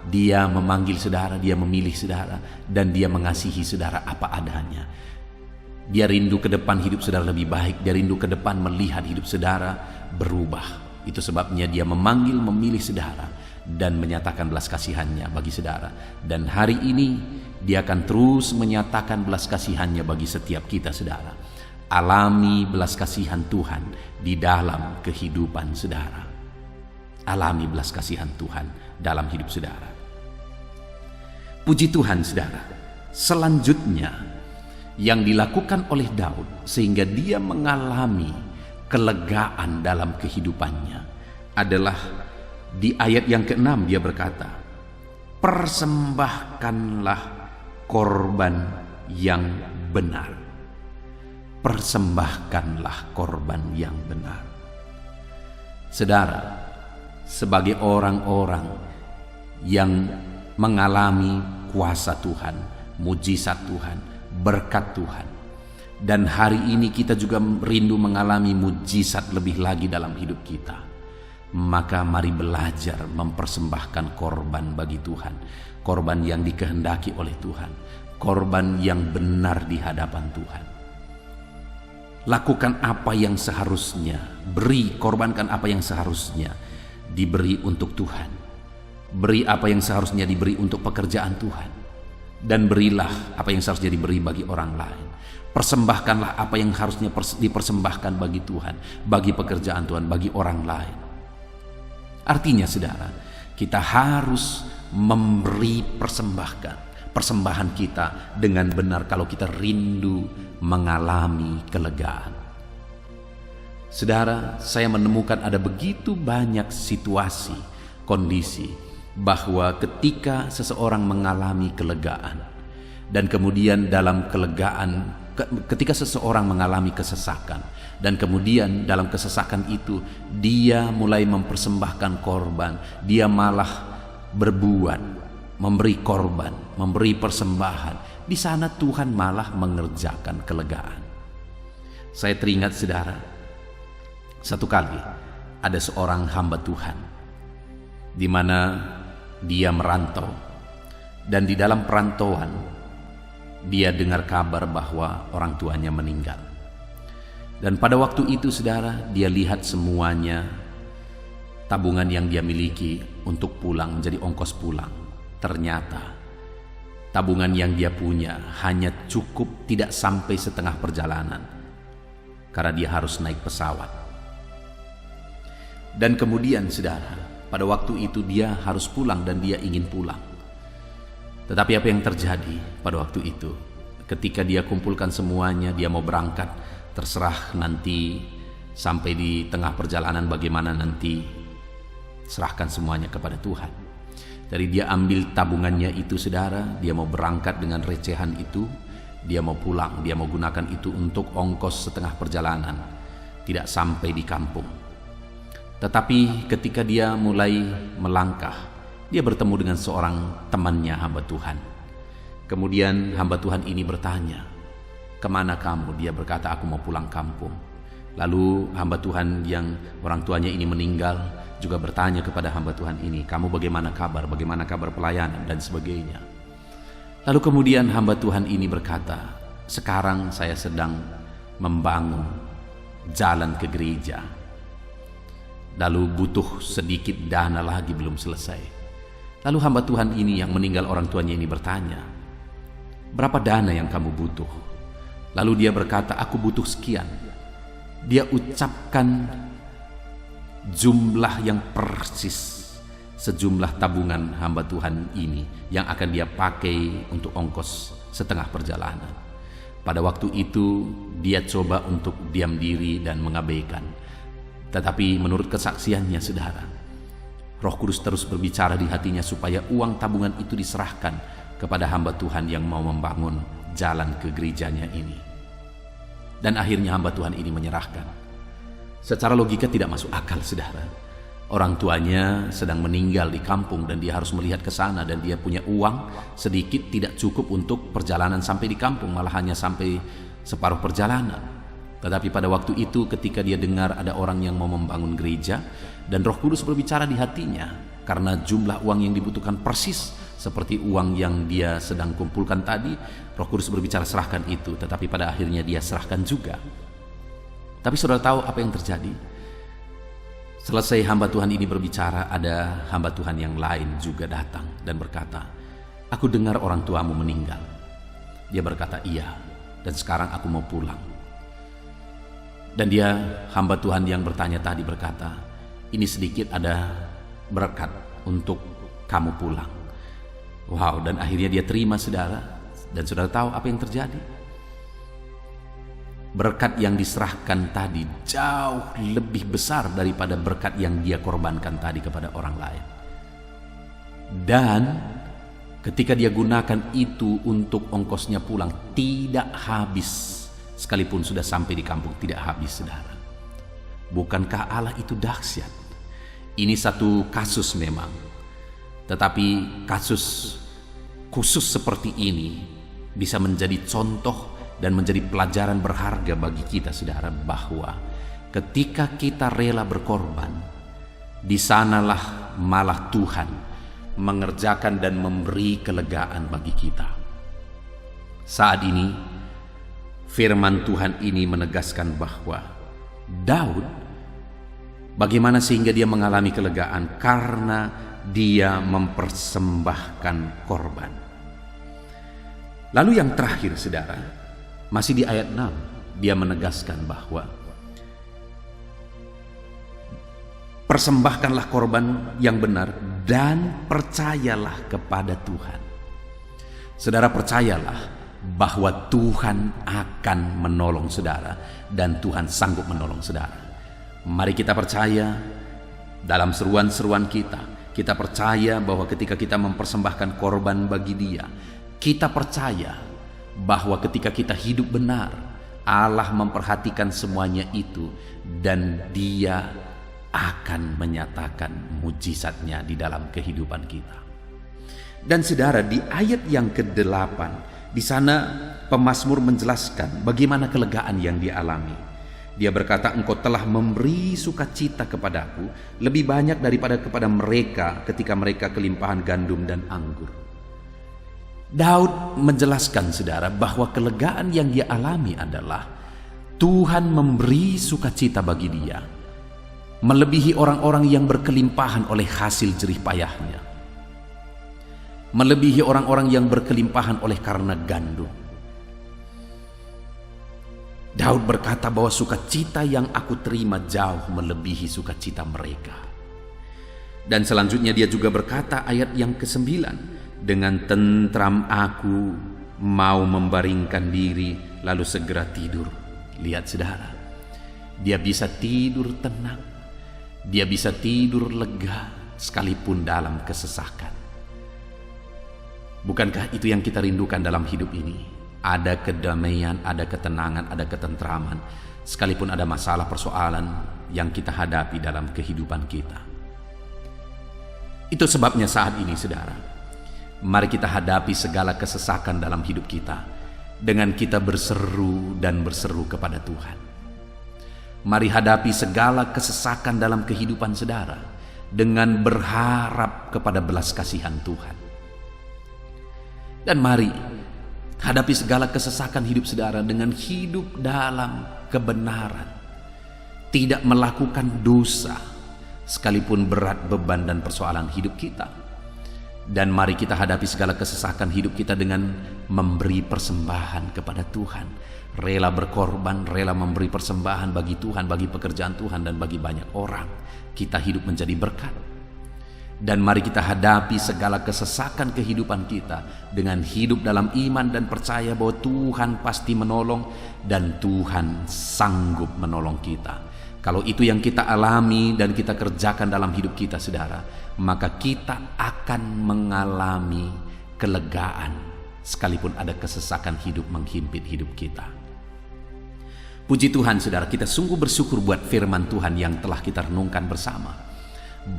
dia memanggil saudara, dia memilih saudara, dan dia mengasihi saudara apa adanya. Dia rindu ke depan hidup saudara lebih baik. Dia rindu ke depan melihat hidup saudara berubah. Itu sebabnya dia memilih saudara dan menyatakan belas kasihannya bagi saudara. Dan hari ini dia akan terus menyatakan belas kasihannya bagi setiap kita, saudara. Alami belas kasihan Tuhan di dalam kehidupan saudara. Alami belas kasihan Tuhan dalam hidup saudara. Puji Tuhan, saudara. Selanjutnya yang dilakukan oleh Daud sehingga dia mengalami kelegaan dalam kehidupannya adalah di ayat yang ke-6 dia berkata, persembahkanlah korban yang benar. Persembahkanlah korban yang benar. Saudara, sebagai orang-orang yang mengalami kuasa Tuhan, mujizat Tuhan, berkat Tuhan, dan hari ini kita juga rindu mengalami mujizat lebih lagi dalam hidup kita, maka mari belajar mempersembahkan korban bagi Tuhan, korban yang dikehendaki oleh Tuhan, korban yang benar di hadapan Tuhan. Lakukan apa yang seharusnya, korbankan apa yang seharusnya diberi untuk Tuhan, beri apa yang seharusnya diberi untuk pekerjaan Tuhan, dan berilah apa yang seharusnya diberi bagi orang lain. Persembahkanlah apa yang harusnya dipersembahkan bagi Tuhan, bagi pekerjaan Tuhan, bagi orang lain. Artinya, saudara, kita harus memberi persembahan kita dengan benar kalau kita rindu mengalami kelegaan. Saudara, saya menemukan ada begitu banyak situasi, kondisi, bahwa ketika seseorang mengalami kelegaan, dan kemudian dalam kelegaan, ketika seseorang mengalami kesesakan, dan kemudian dalam kesesakan itu dia mulai mempersembahkan korban, dia malah berbuat, memberi korban, memberi persembahan, di sana Tuhan malah mengerjakan kelegaan. Saya teringat, saudara, satu kali ada seorang hamba Tuhan di mana dia merantau, dan di dalam perantauan dia dengar kabar bahwa orang tuanya meninggal. Dan pada waktu itu, saudara, dia lihat semuanya tabungan yang dia miliki untuk pulang menjadi ongkos pulang. Ternyata tabungan yang dia punya hanya cukup tidak sampai setengah perjalanan, karena dia harus naik pesawat. Dan kemudian, saudara, pada waktu itu dia harus pulang dan dia ingin pulang. Tetapi apa yang terjadi pada waktu itu? Ketika dia kumpulkan semuanya, dia mau berangkat, terserah nanti sampai di tengah perjalanan bagaimana nanti, serahkan semuanya kepada Tuhan. Jadi dia ambil tabungannya itu, saudara, dia mau berangkat dengan recehan itu, dia mau pulang, dia mau gunakan itu untuk ongkos setengah perjalanan, tidak sampai di kampung. Tetapi ketika dia mulai melangkah, dia bertemu dengan seorang temannya, hamba Tuhan. Kemudian hamba Tuhan ini bertanya, "Kemana kamu?" Dia berkata, "Aku mau pulang kampung." Lalu hamba Tuhan yang orang tuanya ini meninggal juga bertanya kepada hamba Tuhan ini, "Kamu bagaimana kabar? Bagaimana kabar pelayanan?" dan sebagainya. Lalu kemudian hamba Tuhan ini berkata, "Sekarang saya sedang membangun jalan ke gereja. Lalu butuh sedikit dana lagi, belum selesai." Lalu hamba Tuhan ini yang meninggal orang tuanya ini bertanya, "Berapa dana yang kamu butuh?" Lalu dia berkata, "Aku butuh sekian." Dia ucapkan jumlah yang persis sejumlah tabungan hamba Tuhan ini yang akan dia pakai untuk ongkos setengah perjalanan. Pada waktu itu dia coba untuk diam diri dan mengabaikan. Tetapi menurut kesaksiannya, saudara, Roh Kudus terus berbicara di hatinya supaya uang tabungan itu diserahkan kepada hamba Tuhan yang mau membangun jalan ke gerejanya ini. Dan akhirnya hamba Tuhan ini menyerahkan. Secara logika tidak masuk akal, saudara. Orang tuanya sedang meninggal di kampung dan dia harus melihat ke sana, dan dia punya uang sedikit tidak cukup untuk perjalanan sampai di kampung, malah hanya sampai separuh perjalanan. Tetapi pada waktu itu ketika dia dengar ada orang yang mau membangun gereja, dan Roh Kudus berbicara di hatinya, karena jumlah uang yang dibutuhkan persis seperti uang yang dia sedang kumpulkan tadi, Roh Kudus berbicara serahkan itu, tetapi pada akhirnya dia serahkan juga. Tapi saudara tahu apa yang terjadi? Selesai hamba Tuhan ini berbicara, ada hamba Tuhan yang lain juga datang dan berkata, "Aku dengar orang tuamu meninggal." Dia berkata, "Iya, dan sekarang aku mau pulang." Dan dia, hamba Tuhan yang bertanya tadi berkata, "Ini sedikit ada berkat untuk kamu pulang." Wow, dan akhirnya dia terima, saudara. Dan saudara tahu apa yang terjadi? Berkat yang diserahkan tadi jauh lebih besar daripada berkat yang dia korbankan tadi kepada orang lain. Dan ketika dia gunakan itu untuk ongkosnya pulang, tidak habis. Sekalipun sudah sampai di kampung, tidak habis, saudara. Bukankah Allah itu dahsyat? Ini satu kasus memang, tetapi kasus khusus seperti ini bisa menjadi contoh dan menjadi pelajaran berharga bagi kita, saudara, bahwa ketika kita rela berkorban, di sanalah malah Tuhan mengerjakan dan memberi kelegaan bagi kita. Saat ini firman Tuhan ini menegaskan bahwa Daud, bagaimana sehingga dia mengalami kelegaan? Karena dia mempersembahkan korban. Lalu yang terakhir, saudara, masih di ayat 6, dia menegaskan bahwa persembahkanlah korban yang benar dan percayalah kepada Tuhan. Saudara, percayalah bahwa Tuhan akan menolong saudara dan Tuhan sanggup menolong saudara. Mari kita percaya dalam seruan-seruan kita. Kita percaya bahwa ketika kita mempersembahkan korban bagi Dia, kita percaya bahwa ketika kita hidup benar, Allah memperhatikan semuanya itu dan Dia akan menyatakan mujizatnya di dalam kehidupan kita. Dan saudara, di ayat yang ke-8, di sana pemazmur menjelaskan bagaimana kelegaan yang dialami. Dia berkata, "Engkau telah memberi sukacita kepadaku lebih banyak daripada kepada mereka ketika mereka kelimpahan gandum dan anggur." Daud menjelaskan, saudara, bahwa kelegaan yang dia alami adalah Tuhan memberi sukacita bagi dia, melebihi orang-orang yang berkelimpahan oleh hasil jerih payahnya, melebihi orang-orang yang berkelimpahan oleh karena gandum. Daud berkata bahwa sukacita yang aku terima jauh melebihi sukacita mereka. Dan selanjutnya dia juga berkata ayat yang ke-9, "Dengan tentram aku mau membaringkan diri lalu segera tidur." Lihat, saudara, dia bisa tidur tenang, dia bisa tidur lega sekalipun dalam kesesakan. Bukankah itu yang kita rindukan dalam hidup ini? Ada kedamaian, ada ketenangan, ada ketentraman, sekalipun ada masalah persoalan yang kita hadapi dalam kehidupan kita. Itu sebabnya saat ini, saudara, mari kita hadapi segala kesesakan dalam hidup kita dengan kita berseru dan berseru kepada Tuhan. Mari hadapi segala kesesakan dalam kehidupan saudara dengan berharap kepada belas kasihan Tuhan. Dan mari hadapi segala kesesakan hidup saudara dengan hidup dalam kebenaran, tidak melakukan dosa sekalipun berat beban dan persoalan hidup kita. Dan mari kita hadapi segala kesesakan hidup kita dengan memberi persembahan kepada Tuhan, rela berkorban, rela memberi persembahan bagi Tuhan, bagi pekerjaan Tuhan dan bagi banyak orang. Kita hidup menjadi berkat. Dan mari kita hadapi segala kesesakan kehidupan kita dengan hidup dalam iman dan percaya bahwa Tuhan pasti menolong dan Tuhan sanggup menolong kita. Kalau itu yang kita alami dan kita kerjakan dalam hidup kita, saudara, maka kita akan mengalami kelegaan sekalipun ada kesesakan hidup menghimpit hidup kita. Puji Tuhan, saudara, kita sungguh bersyukur buat firman Tuhan yang telah kita renungkan bersama,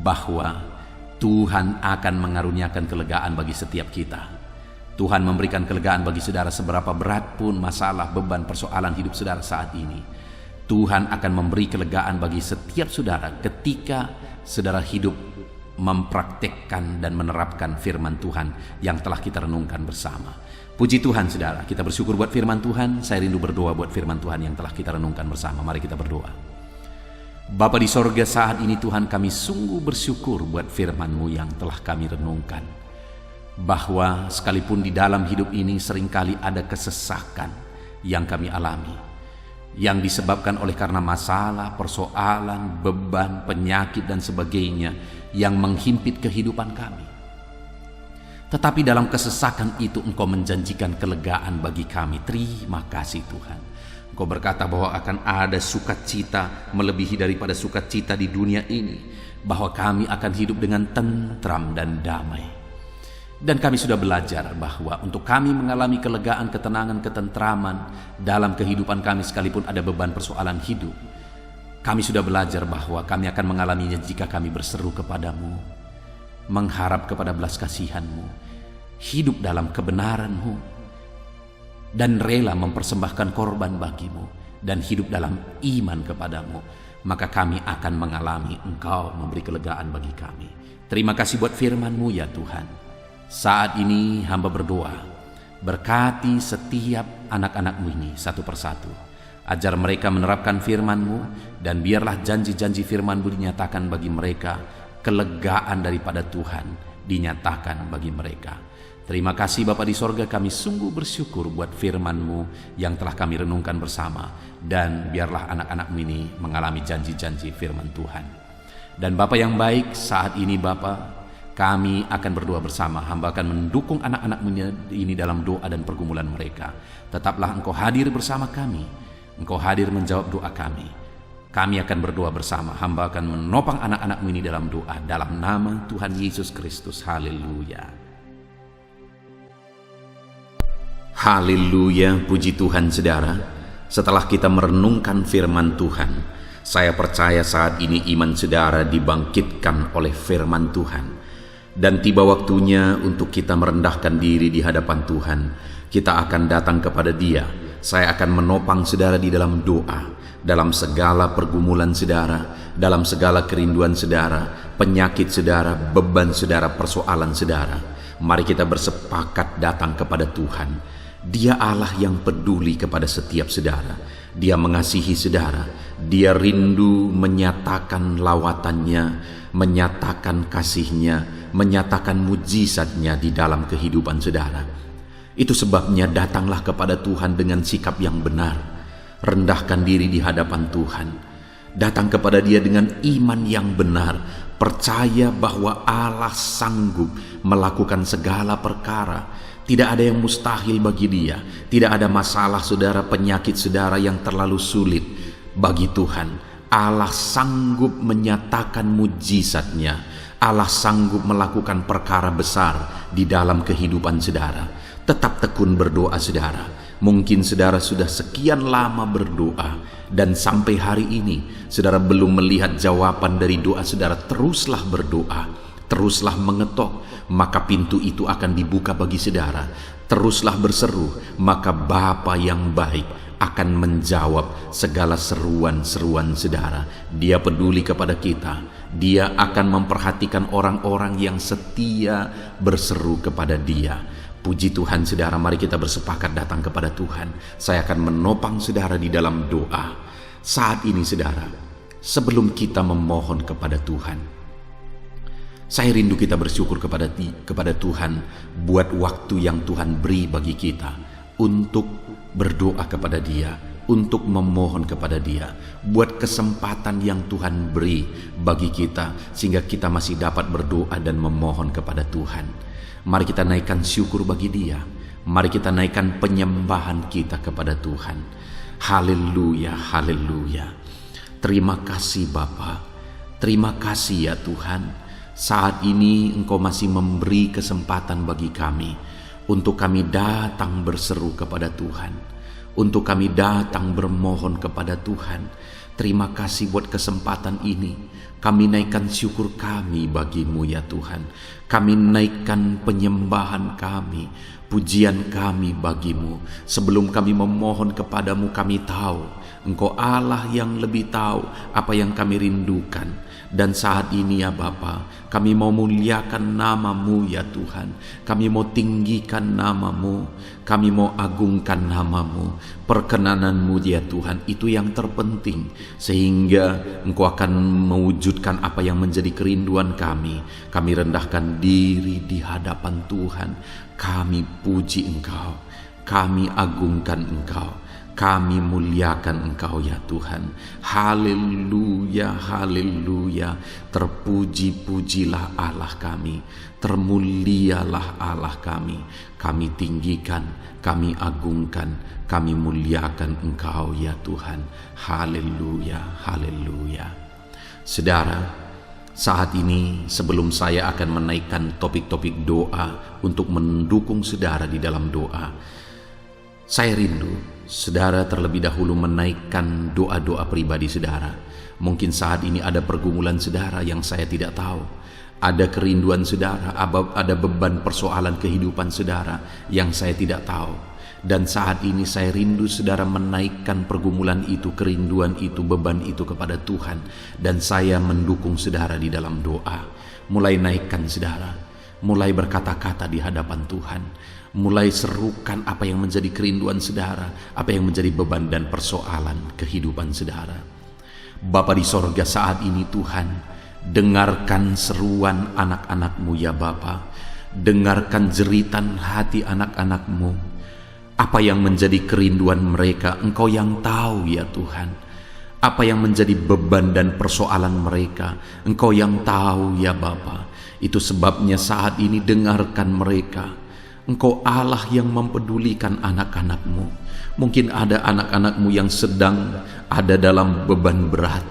bahwa Tuhan akan mengaruniakan kelegaan bagi setiap kita. Tuhan memberikan kelegaan bagi saudara seberapa berat pun masalah, beban, persoalan hidup saudara saat ini. Tuhan akan memberi kelegaan bagi setiap saudara ketika saudara hidup mempraktekkan dan menerapkan firman Tuhan yang telah kita renungkan bersama. Puji Tuhan, saudara, kita bersyukur buat firman Tuhan. Saya rindu berdoa buat firman Tuhan yang telah kita renungkan bersama. Mari kita berdoa. Bapa di sorga, saat ini Tuhan, kami sungguh bersyukur buat firman-Mu yang telah kami renungkan. Bahwa sekalipun di dalam hidup ini seringkali ada kesesakan yang kami alami, yang disebabkan oleh karena masalah, persoalan, beban, penyakit dan sebagainya yang menghimpit kehidupan kami. Tetapi dalam kesesakan itu Engkau menjanjikan kelegaan bagi kami. Terima kasih Tuhan. Engkau berkata bahwa akan ada sukacita melebihi daripada sukacita di dunia ini, bahwa kami akan hidup dengan tentram dan damai. Dan kami sudah belajar bahwa untuk kami mengalami kelegaan, ketenangan, ketentraman dalam kehidupan kami sekalipun ada beban persoalan hidup, kami sudah belajar bahwa kami akan mengalaminya jika kami berseru kepadamu, mengharap kepada belas kasihan-Mu, hidup dalam kebenaran-Mu, dan rela mempersembahkan korban bagi-Mu, dan hidup dalam iman kepadamu, maka kami akan mengalami Engkau memberi kelegaan bagi kami. Terima kasih buat firman-Mu ya Tuhan. Saat ini hamba berdoa, berkati setiap anak-anak-Mu ini satu persatu. Ajar mereka menerapkan firman-Mu, dan biarlah janji-janji firman-Mu dinyatakan bagi mereka, kelegaan daripada Tuhan dinyatakan bagi mereka. Terima kasih Bapa di sorga, kami sungguh bersyukur buat firman-Mu yang telah kami renungkan bersama. Dan biarlah anak-anak-Mu ini mengalami janji-janji firman Tuhan. Dan Bapa yang baik, saat ini Bapa, kami akan berdoa bersama. Hamba akan mendukung anak-anak-Mu ini dalam doa dan pergumulan mereka. Tetaplah Engkau hadir bersama kami. Engkau hadir menjawab doa kami. Kami akan berdoa bersama. Hamba akan menopang anak-anak-Mu ini dalam doa. Dalam nama Tuhan Yesus Kristus. Haleluya. Haleluya, puji Tuhan saudara. Setelah kita merenungkan firman Tuhan, saya percaya saat ini iman saudara dibangkitkan oleh firman Tuhan. Dan tiba waktunya untuk kita merendahkan diri di hadapan Tuhan. Kita akan datang kepada Dia. Saya akan menopang saudara di dalam doa, dalam segala pergumulan saudara, dalam segala kerinduan saudara, penyakit saudara, beban saudara, persoalan saudara. Mari kita bersepakat datang kepada Tuhan. Dia Allah yang peduli kepada setiap saudara. Dia mengasihi saudara. Dia rindu menyatakan lawatannya, menyatakan kasihnya, menyatakan mujizatnya di dalam kehidupan saudara. Itu sebabnya datanglah kepada Tuhan dengan sikap yang benar. Rendahkan diri di hadapan Tuhan. Datang kepada Dia dengan iman yang benar. Percaya bahwa Allah sanggup melakukan segala perkara. Tidak ada yang mustahil bagi Dia. Tidak ada masalah saudara, penyakit saudara yang terlalu sulit bagi Tuhan. Allah sanggup menyatakan mujizatnya. Allah sanggup melakukan perkara besar di dalam kehidupan saudara. Tetap tekun berdoa saudara. Mungkin saudara sudah sekian lama berdoa, dan sampai hari ini saudara belum melihat jawaban dari doa saudara. Teruslah berdoa, teruslah mengetok, maka pintu itu akan dibuka bagi saudara. Teruslah berseru, maka Bapa yang baik akan menjawab segala seruan-seruan saudara. Dia peduli kepada kita. Dia akan memperhatikan orang-orang yang setia berseru kepada Dia. Puji Tuhan saudara, mari kita bersepakat datang kepada Tuhan. Saya akan menopang saudara di dalam doa. Saat ini saudara, sebelum kita memohon kepada Tuhan, saya rindu kita bersyukur kepada Tuhan buat waktu yang Tuhan beri bagi kita untuk berdoa kepada Dia, untuk memohon kepada Dia, buat kesempatan yang Tuhan beri bagi kita sehingga kita masih dapat berdoa dan memohon kepada Tuhan. Mari kita naikkan syukur bagi Dia. Mari kita naikkan penyembahan kita kepada Tuhan. Haleluya, haleluya. Terima kasih Bapa. Terima kasih ya Tuhan. Saat ini Engkau masih memberi kesempatan bagi kami untuk kami datang berseru kepada Tuhan, untuk kami datang bermohon kepada Tuhan. Terima kasih buat kesempatan ini. Kami naikkan syukur kami bagi-Mu ya Tuhan. Kami naikkan penyembahan kami, pujian kami bagi-Mu. Sebelum kami memohon kepadamu, kami tahu Engkau Allah yang lebih tahu apa yang kami rindukan. Dan saat ini ya Bapa, kami mau muliakan nama-Mu ya Tuhan. Kami mau tinggikan nama-Mu, kami mau agungkan nama-Mu. Perkenanan-Mu ya Tuhan, itu yang terpenting, sehingga Engkau akan mewujudkan apa yang menjadi kerinduan kami. Kami rendahkan diri di hadapan Tuhan, kami puji Engkau, kami agungkan Engkau, kami muliakan Engkau ya Tuhan. Haleluya, haleluya. Terpuji-pujilah Allah kami, termulialah Allah kami. Kami tinggikan, kami agungkan, kami muliakan Engkau ya Tuhan. Haleluya, haleluya. Saudara, saat ini sebelum saya akan menaikkan topik-topik doa untuk mendukung saudara di dalam doa, saya rindu saudara terlebih dahulu menaikkan doa-doa pribadi saudara. Mungkin saat ini ada pergumulan saudara yang saya tidak tahu. Ada kerinduan saudara, ada beban persoalan kehidupan saudara yang saya tidak tahu. Dan saat ini saya rindu saudara menaikkan pergumulan itu, kerinduan itu, beban itu kepada Tuhan. Dan saya mendukung saudara di dalam doa. Mulai naikkan saudara, mulai berkata-kata di hadapan Tuhan. Mulai serukan apa yang menjadi kerinduan saudara, apa yang menjadi beban dan persoalan kehidupan saudara. Bapa di sorga, saat ini Tuhan, dengarkan seruan anak-anak-Mu ya Bapa. Dengarkan jeritan hati anak-anak-Mu. Apa yang menjadi kerinduan mereka, Engkau yang tahu ya Tuhan. Apa yang menjadi beban dan persoalan mereka, Engkau yang tahu ya Bapa. Itu sebabnya saat ini dengarkan mereka. Engkau Allah yang mempedulikan anak-anak-Mu. Mungkin ada anak-anak-Mu yang sedang ada dalam beban berat.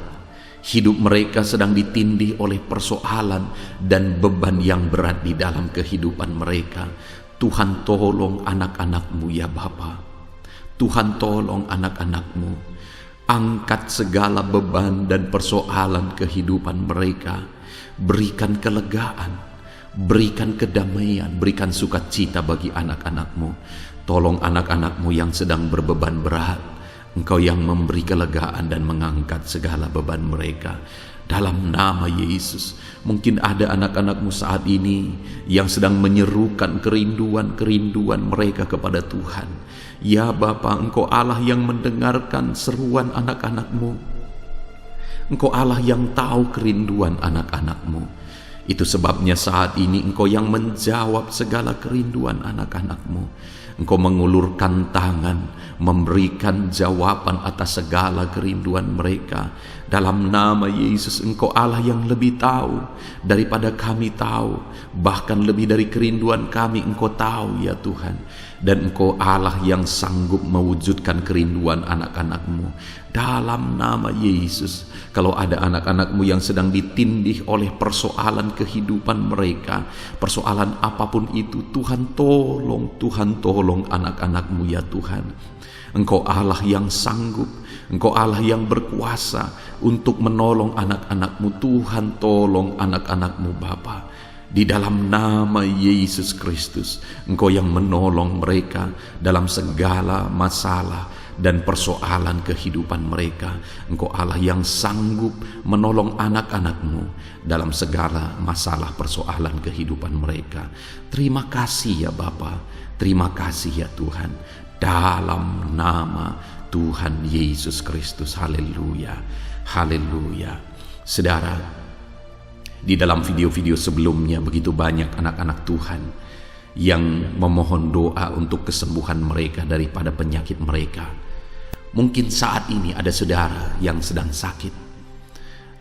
Hidup mereka sedang ditindih oleh persoalan dan beban yang berat di dalam kehidupan mereka. Tuhan tolong anak-anak-Mu ya Bapa. Tuhan tolong anak-anak-Mu. Angkat segala beban dan persoalan kehidupan mereka. Berikan kelegaan, berikan kedamaian, berikan sukacita bagi anak-anak-Mu. Tolong anak-anak-Mu yang sedang berbeban berat. Engkau yang memberi kelegaan dan mengangkat segala beban mereka. Dalam nama Yesus, mungkin ada anak-anak-Mu saat ini yang sedang menyerukan kerinduan-kerinduan mereka kepada Tuhan. Ya Bapa, Engkau Allah yang mendengarkan seruan anak-anak-Mu. Engkau Allah yang tahu kerinduan anak-anak-Mu. Itu sebabnya saat ini Engkau yang menjawab segala kerinduan anak-anak-Mu. Engkau mengulurkan tangan, memberikan jawaban atas segala kerinduan mereka. Dalam nama Yesus, Engkau Allah yang lebih tahu daripada kami tahu. Bahkan lebih dari kerinduan kami Engkau tahu ya Tuhan. Dan Engkau Allah yang sanggup mewujudkan kerinduan anak-anak-Mu. Dalam nama Yesus, kalau ada anak-anak-Mu yang sedang ditindih oleh persoalan kehidupan mereka, persoalan apapun itu, Tuhan tolong anak-anak-Mu ya Tuhan. Engkau Allah yang sanggup, Engkau Allah yang berkuasa untuk menolong anak-anak-Mu. Tuhan tolong anak-anak-Mu Bapa. Di dalam nama Yesus Kristus, Engkau yang menolong mereka dalam segala masalah dan persoalan kehidupan mereka. Engkau Allah yang sanggup menolong anak-anak-Mu dalam segala masalah persoalan kehidupan mereka. Terima kasih ya Bapa, terima kasih ya Tuhan. Dalam nama Tuhan Yesus Kristus, haleluya, haleluya. Saudara, di dalam video-video sebelumnya begitu banyak anak-anak Tuhan yang memohon doa untuk kesembuhan mereka daripada penyakit mereka. Mungkin saat ini ada saudara yang sedang sakit.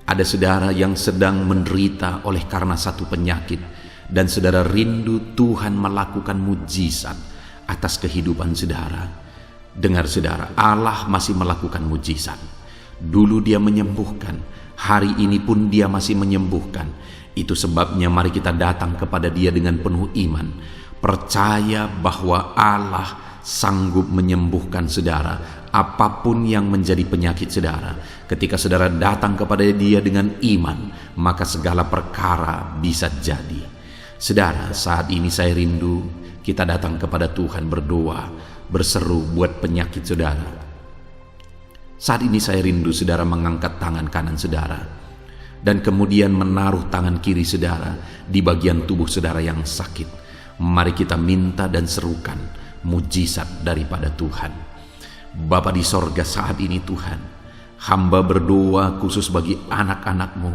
Ada saudara yang sedang menderita oleh karena satu penyakit. Dan saudara rindu Tuhan melakukan mujizat atas kehidupan saudara. Dengar saudara, Allah masih melakukan mujizat. Dulu Dia menyembuhkan, hari ini pun Dia masih menyembuhkan. Itu sebabnya mari kita datang kepada Dia dengan penuh iman. Percaya bahwa Allah sanggup menyembuhkan saudara. Apapun yang menjadi penyakit saudara, ketika saudara datang kepada Dia dengan iman, maka segala perkara bisa jadi. Saudara, saat ini saya rindu kita datang kepada Tuhan berdoa, berseru buat penyakit saudara. Saat ini saya rindu saudara mengangkat tangan kanan saudara. dan kemudian menaruh tangan kiri saudara di bagian tubuh saudara yang sakit. Mari kita minta dan serukan mujizat daripada Tuhan. Bapa di sorga, saat ini Tuhan, hamba berdoa khusus bagi anak-anak-Mu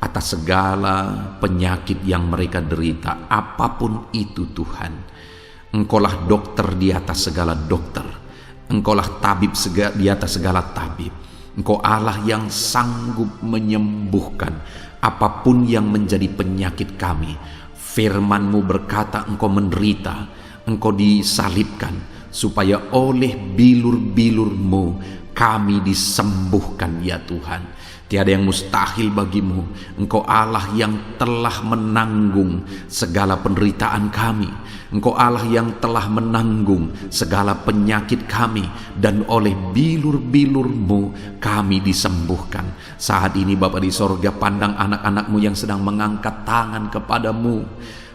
atas segala penyakit yang mereka derita, apapun itu Tuhan. Engkaulah dokter di atas segala dokter, Engkaulah tabib di atas segala tabib. Engkau Allah yang sanggup menyembuhkan apapun yang menjadi penyakit kami. Firman-Mu berkata Engkau menderita, Engkau disalibkan, supaya oleh bilur-bilur-Mu kami disembuhkan ya Tuhan. Tiada yang mustahil bagimu. Engkau Allah yang telah menanggung segala penderitaan kami. Engkau Allah yang telah menanggung segala penyakit kami, dan oleh bilur-bilur-Mu kami disembuhkan. Saat ini Bapa di sorga, pandang anak-anak-Mu yang sedang mengangkat tangan kepada-Mu.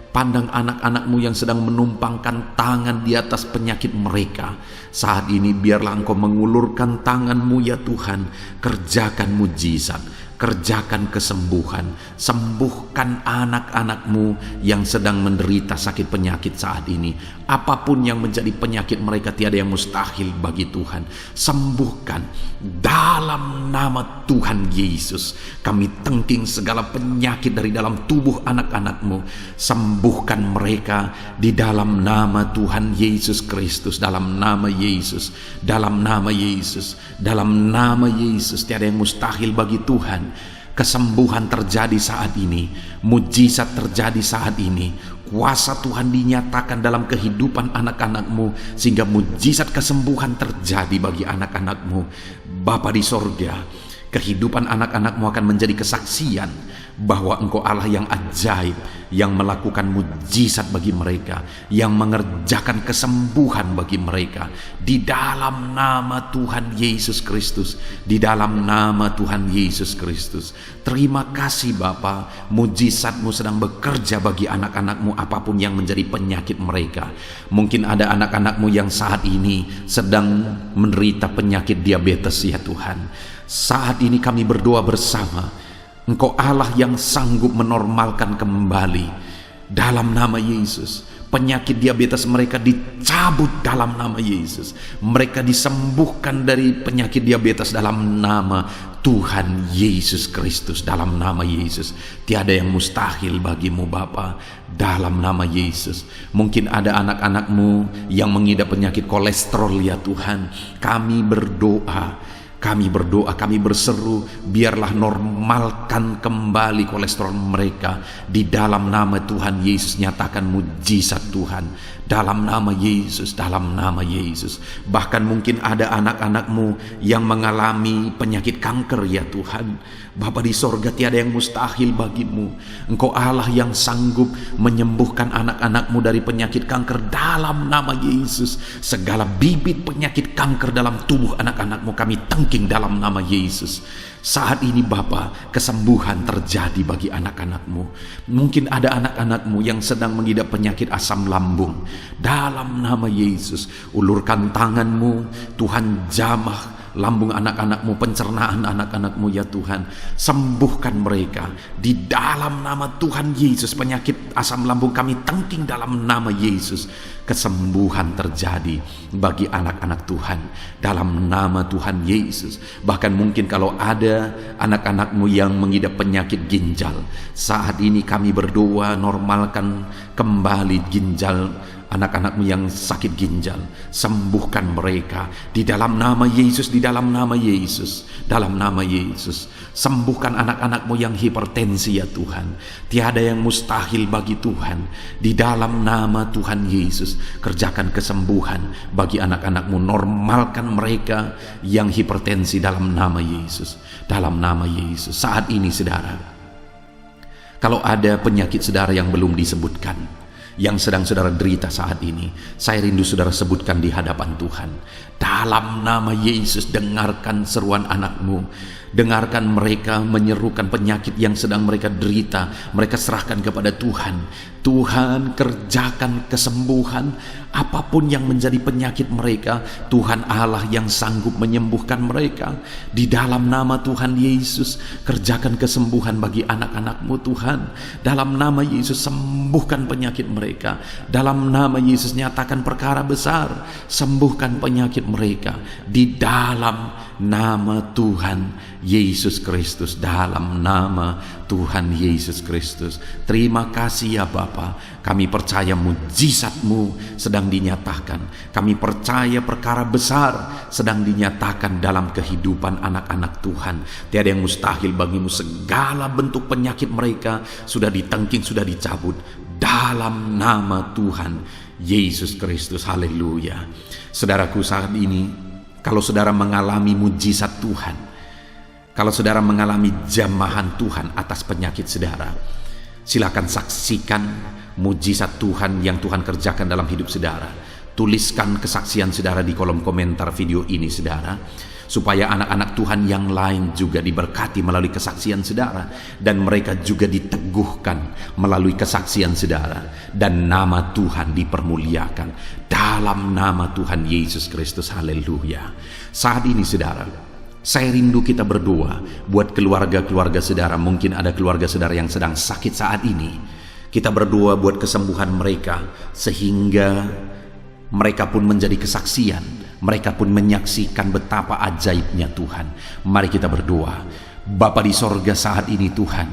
Pandang anak-anak-Mu yang sedang menumpangkan tangan di atas penyakit mereka. Saat ini biarlah Engkau mengulurkan tangan-Mu ya Tuhan. Kerjakan mujizat, kerjakan kesembuhan. Sembuhkan anak-anak-Mu yang sedang menderita sakit penyakit saat ini. Apapun yang menjadi penyakit mereka, tiada yang mustahil bagi Tuhan. Sembuhkan dalam nama Tuhan Yesus. Kami tengking segala penyakit dari dalam tubuh anak-anak-Mu. Sembuhkan mereka di dalam nama Tuhan Yesus Kristus. Dalam nama Yesus, dalam nama Yesus, dalam nama Yesus. Tiada yang mustahil bagi Tuhan. Kesembuhan terjadi saat ini, mujizat terjadi saat ini. Kuasa Tuhan dinyatakan dalam kehidupan anak-anak-Mu, sehingga mujizat kesembuhan terjadi bagi anak-anak-Mu. Bapa di sorga, kehidupan anak-anak-Mu akan menjadi kesaksian bahwa Engkau Allah yang ajaib, yang melakukan mujizat bagi mereka, yang mengerjakan kesembuhan bagi mereka. Di dalam nama Tuhan Yesus Kristus, di dalam nama Tuhan Yesus Kristus. Terima kasih Bapa, mujizat-Mu sedang bekerja bagi anak-anak-Mu apapun yang menjadi penyakit mereka. Mungkin ada anak-anak-Mu yang saat ini sedang menderita penyakit diabetes ya Tuhan. Saat ini kami berdoa bersama, Engkau Allah yang sanggup menormalkan kembali. Dalam nama Yesus, penyakit diabetes mereka dicabut dalam nama Yesus. Mereka disembuhkan dari penyakit diabetes dalam nama Tuhan Yesus Kristus. Dalam nama Yesus, tiada yang mustahil bagimu Bapa. Dalam nama Yesus, mungkin ada anak-anak-Mu yang mengidap penyakit kolesterol ya Tuhan. Kami berdoa, kami berseru, biarlah normalkan kembali kolesterol mereka. Di dalam nama Tuhan Yesus, nyatakan mujizat Tuhan. Dalam nama Yesus, dalam nama Yesus. Bahkan mungkin ada anak-anak-Mu yang mengalami penyakit kanker ya Tuhan. Bapa di sorga, tiada yang mustahil bagimu. Engkau Allah yang sanggup menyembuhkan anak-anak-Mu dari penyakit kanker. Dalam nama Yesus, segala bibit penyakit kanker dalam tubuh anak-anak-Mu kami tengking dalam nama Yesus. Saat ini Bapa, kesembuhan terjadi bagi anak-anak-Mu. Mungkin ada anak-anak-Mu yang sedang mengidap penyakit asam lambung. Dalam nama Yesus, ulurkan tangan-Mu, Tuhan jamah lambung anak-anak-Mu, pencernaan anak-anak-Mu ya Tuhan. Sembuhkan mereka di dalam nama Tuhan Yesus. Penyakit asam lambung kami tengking dalam nama Yesus. Kesembuhan terjadi bagi anak-anak Tuhan dalam nama Tuhan Yesus. Bahkan mungkin kalau ada anak-anak-Mu yang mengidap penyakit ginjal, saat ini kami berdoa, normalkan kembali ginjal anak-anak-Mu yang sakit ginjal. Sembuhkan mereka di dalam nama Yesus, di dalam nama Yesus, dalam nama Yesus. Sembuhkan anak-anak-Mu yang hipertensi ya Tuhan. Tiada yang mustahil bagi Tuhan. Di dalam nama Tuhan Yesus, kerjakan kesembuhan bagi anak-anak-Mu. Normalkan mereka yang hipertensi dalam nama Yesus, dalam nama Yesus. Saat ini saudara, kalau ada penyakit saudara yang belum disebutkan, yang sedang saudara derita saat ini, saya rindu saudara sebutkan di hadapan Tuhan. Dalam nama Yesus, dengarkan seruan anak-Mu. Dengarkan mereka menyerukan penyakit yang sedang mereka derita, mereka serahkan kepada Tuhan. Tuhan, kerjakan kesembuhan apapun yang menjadi penyakit mereka. Tuhan Allah yang sanggup menyembuhkan mereka. Di dalam nama Tuhan Yesus, kerjakan kesembuhan bagi anak-anak-Mu Tuhan. Dalam nama Yesus, sembuhkan penyakit mereka. Dalam nama Yesus, nyatakan perkara besar, sembuhkan penyakit mereka. Di dalam nama Tuhan Yesus Kristus, dalam nama Tuhan Yesus Kristus. Terima kasih ya Bapa, kami percaya mujizat-Mu sedang dinyatakan. Kami percaya perkara besar sedang dinyatakan dalam kehidupan anak-anak Tuhan. Tiada yang mustahil bagi-Mu. Segala bentuk penyakit mereka sudah ditengking, sudah dicabut dalam nama Tuhan Yesus Kristus. Haleluya. Saudaraku, saat ini kalau saudara mengalami mujizat Tuhan, kalau saudara mengalami jamahan Tuhan atas penyakit saudara, silakan saksikan mujizat Tuhan yang Tuhan kerjakan dalam hidup saudara. Tuliskan kesaksian saudara di kolom komentar video ini saudara, supaya anak-anak Tuhan yang lain juga diberkati melalui kesaksian saudara, dan mereka juga diteguhkan melalui kesaksian saudara, dan nama Tuhan dipermuliakan dalam nama Tuhan Yesus Kristus. Haleluya. Saat ini saudara, saya rindu kita berdoa buat keluarga-keluarga saudara. Mungkin ada keluarga saudara yang sedang sakit saat ini. Kita berdoa buat kesembuhan mereka, sehingga mereka pun menjadi kesaksian. Mereka pun menyaksikan betapa ajaibnya Tuhan. Mari kita berdoa. Bapa di sorga, saat ini Tuhan,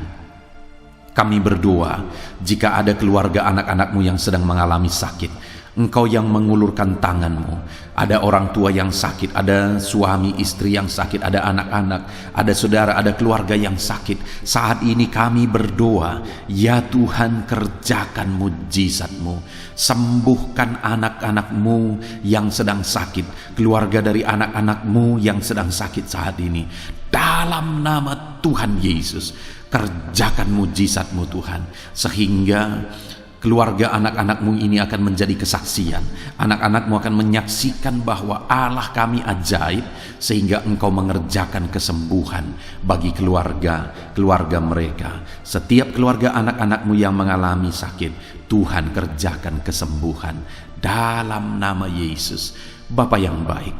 kami berdoa jika ada keluarga anak-anak-Mu yang sedang mengalami sakit, Engkau yang mengulurkan tangan-Mu. Ada orang tua yang sakit, ada suami istri yang sakit, ada anak-anak, ada saudara, ada keluarga yang sakit. Saat ini kami berdoa, ya Tuhan, kerjakan mujizat-Mu. Sembuhkan anak-anak-Mu yang sedang sakit, keluarga dari anak-anak-Mu yang sedang sakit saat ini. Dalam nama Tuhan Yesus, kerjakan mujizat-Mu Tuhan, sehingga keluarga anak-anak-Mu ini akan menjadi kesaksian. Anak-anak-Mu akan menyaksikan bahwa Allah kami ajaib, sehingga Engkau mengerjakan kesembuhan bagi keluarga mereka. Setiap keluarga anak-anak-Mu yang mengalami sakit, Tuhan kerjakan kesembuhan dalam nama Yesus. Bapa yang baik,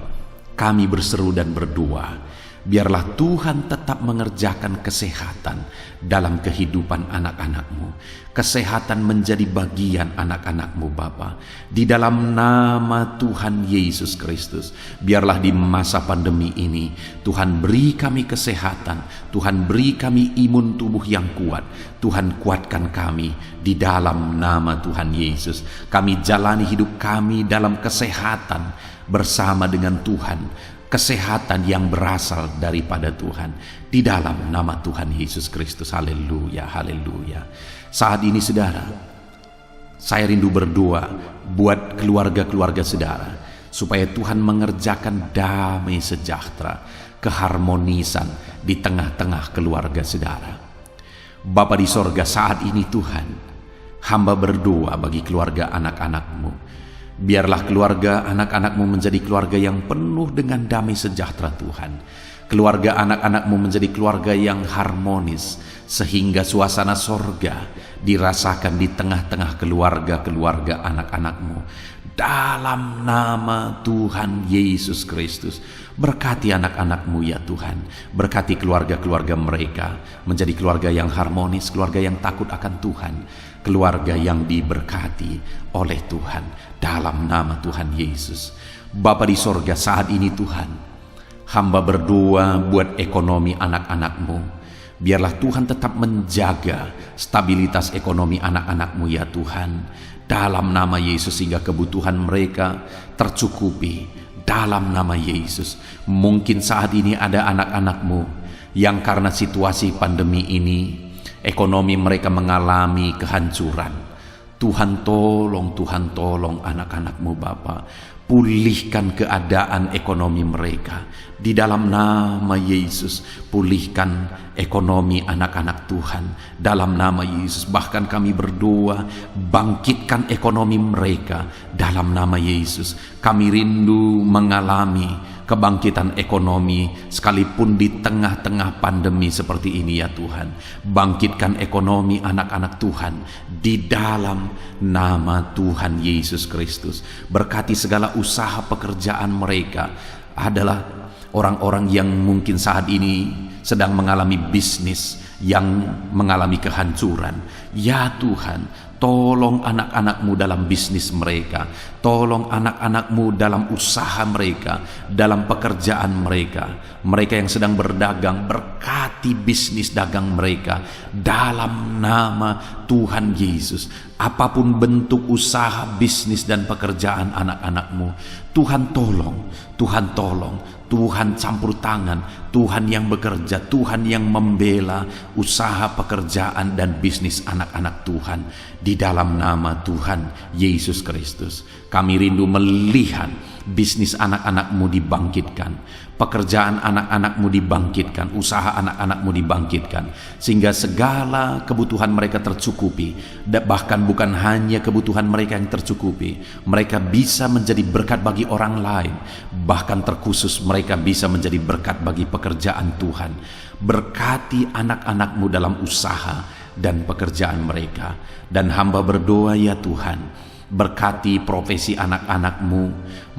kami berseru dan berdoa, biarlah Tuhan tetap mengerjakan kesehatan dalam kehidupan anak-anak-Mu. Kesehatan menjadi bagian anak-anak-Mu Bapa. Di dalam nama Tuhan Yesus Kristus, biarlah di masa pandemi ini Tuhan beri kami kesehatan, Tuhan beri kami imun tubuh yang kuat. Tuhan kuatkan kami di dalam nama Tuhan Yesus. Kami jalani hidup kami dalam kesehatan bersama dengan Tuhan, kesehatan yang berasal daripada Tuhan, di dalam nama Tuhan Yesus Kristus. Haleluya, haleluya. Saat ini saudara, saya rindu berdoa buat keluarga-keluarga saudara, supaya Tuhan mengerjakan damai sejahtera, keharmonisan di tengah-tengah keluarga saudara. Bapa di sorga, saat ini Tuhan, hamba berdoa bagi keluarga anak-anak-Mu. Biarlah keluarga anak-anak-Mu menjadi keluarga yang penuh dengan damai sejahtera Tuhan. Keluarga anak-anak-Mu menjadi keluarga yang harmonis, sehingga suasana sorga dirasakan di tengah-tengah keluarga-keluarga anak-anak-Mu. Dalam nama Tuhan Yesus Kristus, berkati anak-anak-Mu ya Tuhan. Berkati keluarga-keluarga mereka menjadi keluarga yang harmonis, keluarga yang takut akan Tuhan, keluarga yang diberkati oleh Tuhan, dalam nama Tuhan Yesus. Bapa di sorga, saat ini Tuhan, hamba berdoa buat ekonomi anak-anak-Mu. Biarlah Tuhan tetap menjaga stabilitas ekonomi anak-anak-Mu ya Tuhan, dalam nama Yesus, sehingga kebutuhan mereka tercukupi dalam nama Yesus. Mungkin saat ini ada anak-anak-Mu yang karena situasi pandemi ini ekonomi mereka mengalami kehancuran. Tuhan tolong anak-anak-Mu Bapa. Pulihkan keadaan ekonomi mereka di dalam nama Yesus. Pulihkan ekonomi anak-anak Tuhan dalam nama Yesus. Bahkan kami berdoa, bangkitkan ekonomi mereka dalam nama Yesus. Kami rindu mengalami kebangkitan ekonomi sekalipun di tengah-tengah pandemi seperti ini ya Tuhan. Bangkitkan ekonomi anak-anak Tuhan di dalam nama Tuhan Yesus Kristus. Berkati segala usaha pekerjaan mereka. Adalah orang-orang yang mungkin saat ini sedang mengalami bisnis yang mengalami kehancuran. Ya Tuhan, tolong anak-anak-Mu dalam bisnis mereka, tolong anak-anak-Mu dalam usaha mereka, dalam pekerjaan mereka. Mereka yang sedang berdagang, berkati bisnis dagang mereka dalam nama Tuhan Yesus. Apapun bentuk usaha, bisnis dan pekerjaan anak-anak-Mu, Tuhan tolong, Tuhan tolong, Tuhan campur tangan, Tuhan yang bekerja, Tuhan yang membela usaha, pekerjaan dan bisnis anak-anak Tuhan di dalam nama Tuhan Yesus Kristus. Kami rindu melihat bisnis anak-anak-Mu dibangkitkan, pekerjaan anak-anak-Mu dibangkitkan, usaha anak-anak-Mu dibangkitkan, sehingga segala kebutuhan mereka tercukupi. Bahkan bukan hanya kebutuhan mereka yang tercukupi, mereka bisa menjadi berkat bagi orang lain. Bahkan terkhusus mereka bisa menjadi berkat bagi pekerjaan Tuhan. Berkati anak-anak-Mu dalam usaha dan pekerjaan mereka. Dan hamba berdoa ya Tuhan, berkati profesi anak-anak-Mu,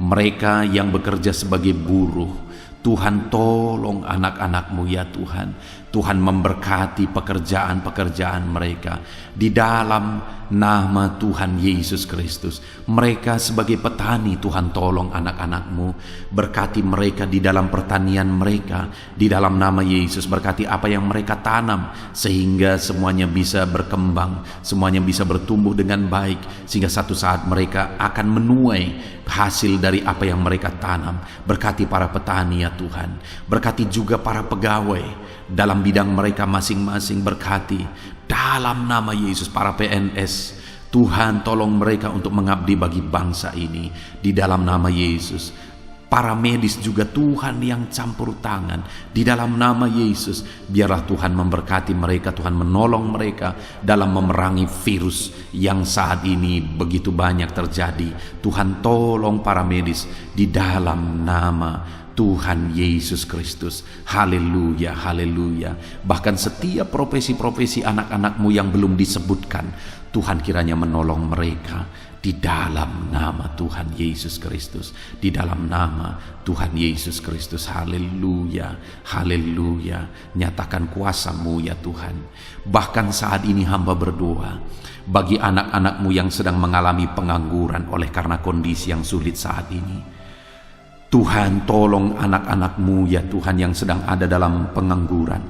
mereka yang bekerja sebagai buruh. Tuhan tolong anak-anak-Mu ya Tuhan. Tuhan memberkati pekerjaan-pekerjaan mereka di dalam nama Tuhan Yesus Kristus. Mereka sebagai petani, Tuhan tolong anak-anak-Mu. Berkati mereka di dalam pertanian mereka di dalam nama Yesus. Berkati apa yang mereka tanam sehingga semuanya bisa berkembang, semuanya bisa bertumbuh dengan baik, sehingga satu saat mereka akan menuai hasil dari apa yang mereka tanam. Berkati para petani ya Tuhan. Berkati juga para pegawai dalam bidang mereka masing-masing. Berkati dalam nama Yesus para PNS. Tuhan tolong mereka untuk mengabdi bagi bangsa ini di dalam nama Yesus. Para medis juga Tuhan yang campur tangan di dalam nama Yesus. Biarlah Tuhan memberkati mereka, Tuhan menolong mereka dalam memerangi virus yang saat ini begitu banyak terjadi. Tuhan tolong para medis di dalam nama Tuhan Yesus Kristus. Haleluya, haleluya. Bahkan setiap profesi-profesi anak-anak-Mu yang belum disebutkan, Tuhan kiranya menolong mereka di dalam nama Tuhan Yesus Kristus. Di dalam nama Tuhan Yesus Kristus. Haleluya, haleluya. Nyatakan kuasa-Mu ya Tuhan. Bahkan saat ini hamba berdoa bagi anak-anak-Mu yang sedang mengalami pengangguran oleh karena kondisi yang sulit saat ini. Tuhan tolong anak-anak-Mu ya Tuhan yang sedang ada dalam pengangguran.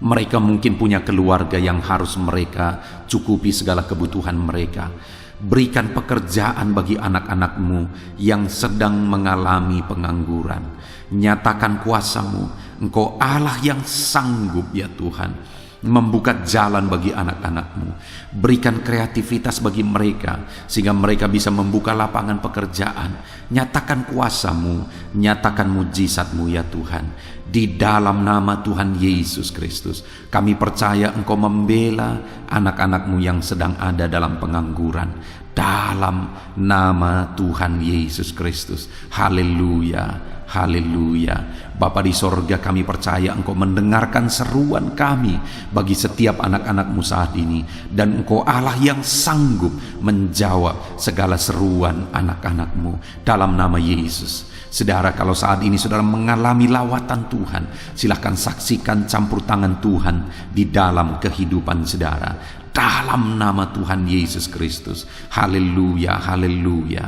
Mereka mungkin punya keluarga yang harus mereka cukupi segala kebutuhan mereka. Berikan pekerjaan bagi anak-anak-Mu yang sedang mengalami pengangguran. Nyatakan kuasa-Mu. Engkau Allah yang sanggup ya Tuhan membuka jalan bagi anak-anak-Mu. Berikan kreativitas bagi mereka sehingga mereka bisa membuka lapangan pekerjaan. Nyatakan kuasa-Mu, nyatakan mujizat-Mu ya Tuhan. Di dalam nama Tuhan Yesus Kristus, kami percaya Engkau membela anak-anak-Mu yang sedang ada dalam pengangguran. Dalam nama Tuhan Yesus Kristus. Haleluya. Haleluya. Bapa di sorga, kami percaya Engkau mendengarkan seruan kami bagi setiap anak-anak-Mu saat ini. Dan Engkau Allah yang sanggup menjawab segala seruan anak-anak-Mu dalam nama Yesus. Saudara, kalau saat ini saudara mengalami lawatan Tuhan, silahkan saksikan campur tangan Tuhan di dalam kehidupan saudara. Dalam nama Tuhan Yesus Kristus. Haleluya, haleluya.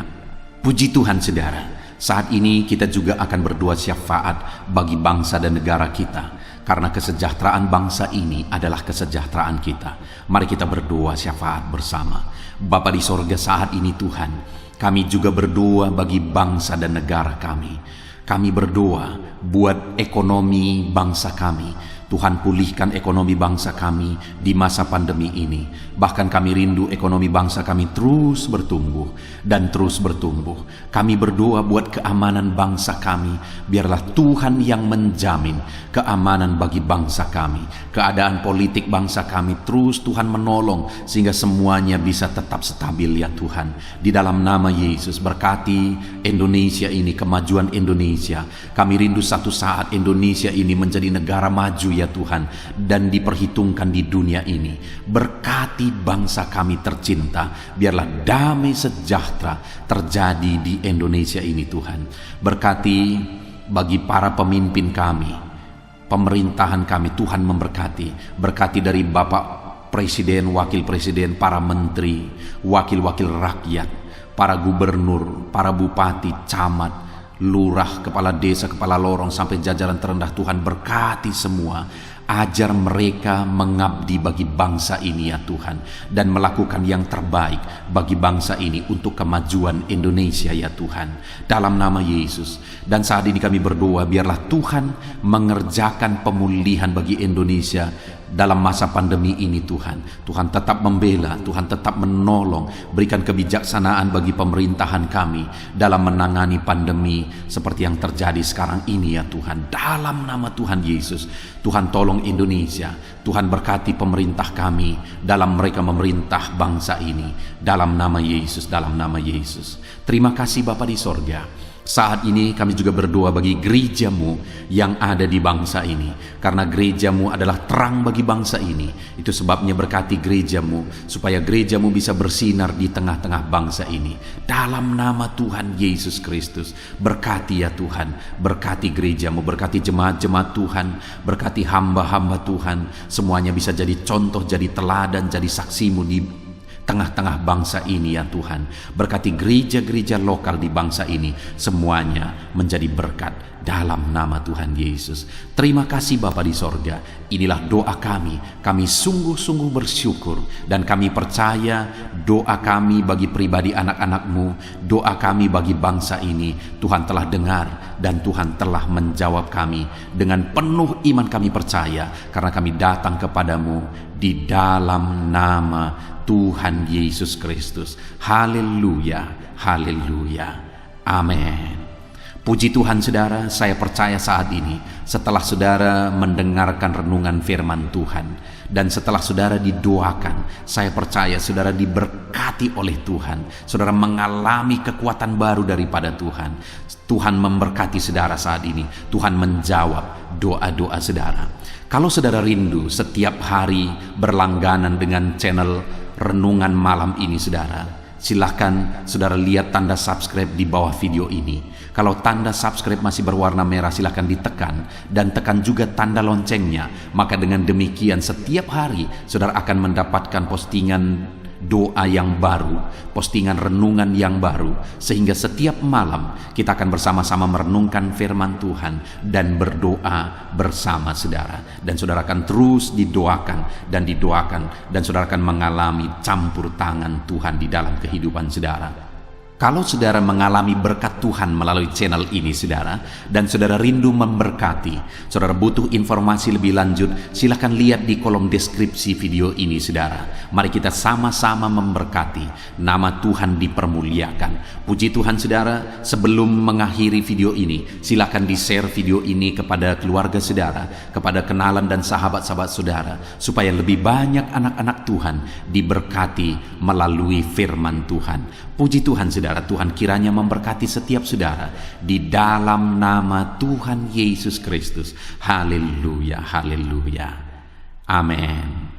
Puji Tuhan saudara. Saat ini kita juga akan berdoa syafaat bagi bangsa dan negara kita. Karena kesejahteraan bangsa ini adalah kesejahteraan kita. Mari kita berdoa syafaat bersama. Bapa di sorga, saat ini Tuhan, kami juga berdoa bagi bangsa dan negara kami. Kami berdoa buat ekonomi bangsa kami. Tuhan, pulihkan ekonomi bangsa kami di masa pandemi ini. Bahkan kami rindu ekonomi bangsa kami terus bertumbuh dan terus bertumbuh. Kami berdoa buat keamanan bangsa kami. Biarlah Tuhan yang menjamin keamanan bagi bangsa kami. Keadaan politik bangsa kami terus Tuhan menolong sehingga semuanya bisa tetap stabil ya Tuhan. Di dalam nama Yesus, berkati Indonesia ini, kemajuan Indonesia. Kami rindu satu saat Indonesia ini menjadi negara maju ya Tuhan, dan diperhitungkan di dunia ini. Berkati bangsa kami tercinta, biarlah damai sejahtera terjadi di Indonesia ini Tuhan. Berkati bagi para pemimpin kami, pemerintahan kami, Tuhan memberkati. Berkati dari Bapak Presiden, Wakil Presiden, para menteri, wakil-wakil rakyat, para gubernur, para bupati, camat, lurah, kepala desa, kepala lorong, sampai jajaran terendah. Tuhan berkati semua. Ajar mereka mengabdi bagi bangsa ini ya Tuhan, dan melakukan yang terbaik bagi bangsa ini untuk kemajuan Indonesia ya Tuhan, dalam nama Yesus. Dan saat ini kami berdoa, biarlah Tuhan mengerjakan pemulihan bagi Indonesia dalam masa pandemi ini Tuhan. Tuhan tetap membela, Tuhan tetap menolong, berikan kebijaksanaan bagi pemerintahan kami dalam menangani pandemi seperti yang terjadi sekarang ini ya Tuhan, dalam nama Tuhan Yesus. Tuhan tolong Indonesia, Tuhan berkati pemerintah kami dalam mereka memerintah bangsa ini, dalam nama Yesus, dalam nama Yesus. Terima kasih Bapa di sorga. Saat ini kami juga berdoa bagi gerejamu yang ada di bangsa ini, karena gerejamu adalah terang bagi bangsa ini. Itu sebabnya berkati gerejamu, supaya gerejamu bisa bersinar di tengah-tengah bangsa ini. Dalam nama Tuhan Yesus Kristus, berkati ya Tuhan, berkati gerejamu, berkati jemaat-jemaat Tuhan, berkati hamba-hamba Tuhan. Semuanya bisa jadi contoh, jadi teladan, jadi saksimu di tengah-tengah bangsa ini ya Tuhan. Berkati gereja-gereja lokal di bangsa ini, semuanya menjadi berkat dalam nama Tuhan Yesus. Terima kasih Bapa di sorga. Inilah doa kami. Kami sungguh-sungguh bersyukur, dan kami percaya doa kami bagi pribadi anak-anak-Mu, doa kami bagi bangsa ini, Tuhan telah dengar dan Tuhan telah menjawab kami. Dengan penuh iman kami percaya, karena kami datang kepadamu di dalam nama Tuhan Yesus Kristus. Haleluya, haleluya, amin. Puji Tuhan saudara, saya percaya saat ini setelah saudara mendengarkan renungan firman Tuhan, dan setelah saudara didoakan, saya percaya saudara diberkati oleh Tuhan. Saudara mengalami kekuatan baru daripada Tuhan. Tuhan memberkati saudara saat ini. Tuhan menjawab doa-doa saudara. Kalau saudara rindu setiap hari berlangganan dengan channel renungan malam ini saudara, silahkan saudara lihat tanda subscribe di bawah video ini. Kalau tanda subscribe masih berwarna merah, silahkan ditekan, dan tekan juga tanda loncengnya. Maka dengan demikian setiap hari saudara akan mendapatkan postingan doa yang baru, postingan renungan yang baru, sehingga setiap malam kita akan bersama-sama merenungkan firman Tuhan dan berdoa bersama saudara. Dan saudara akan terus didoakan dan didoakan, dan saudara akan mengalami campur tangan Tuhan di dalam kehidupan saudara. Kalau saudara mengalami berkat Tuhan melalui channel ini saudara, dan saudara rindu memberkati, saudara butuh informasi lebih lanjut, silakan lihat di kolom deskripsi video ini saudara. Mari kita sama-sama memberkati, nama Tuhan dipermuliakan. Puji Tuhan saudara, sebelum mengakhiri video ini, silakan di-share video ini kepada keluarga saudara, kepada kenalan dan sahabat-sahabat saudara, supaya lebih banyak anak-anak Tuhan diberkati melalui firman Tuhan. Puji Tuhan saudara, Tuhan kiranya memberkati setiap saudara di dalam nama Tuhan Yesus Kristus. Haleluya, haleluya, amin.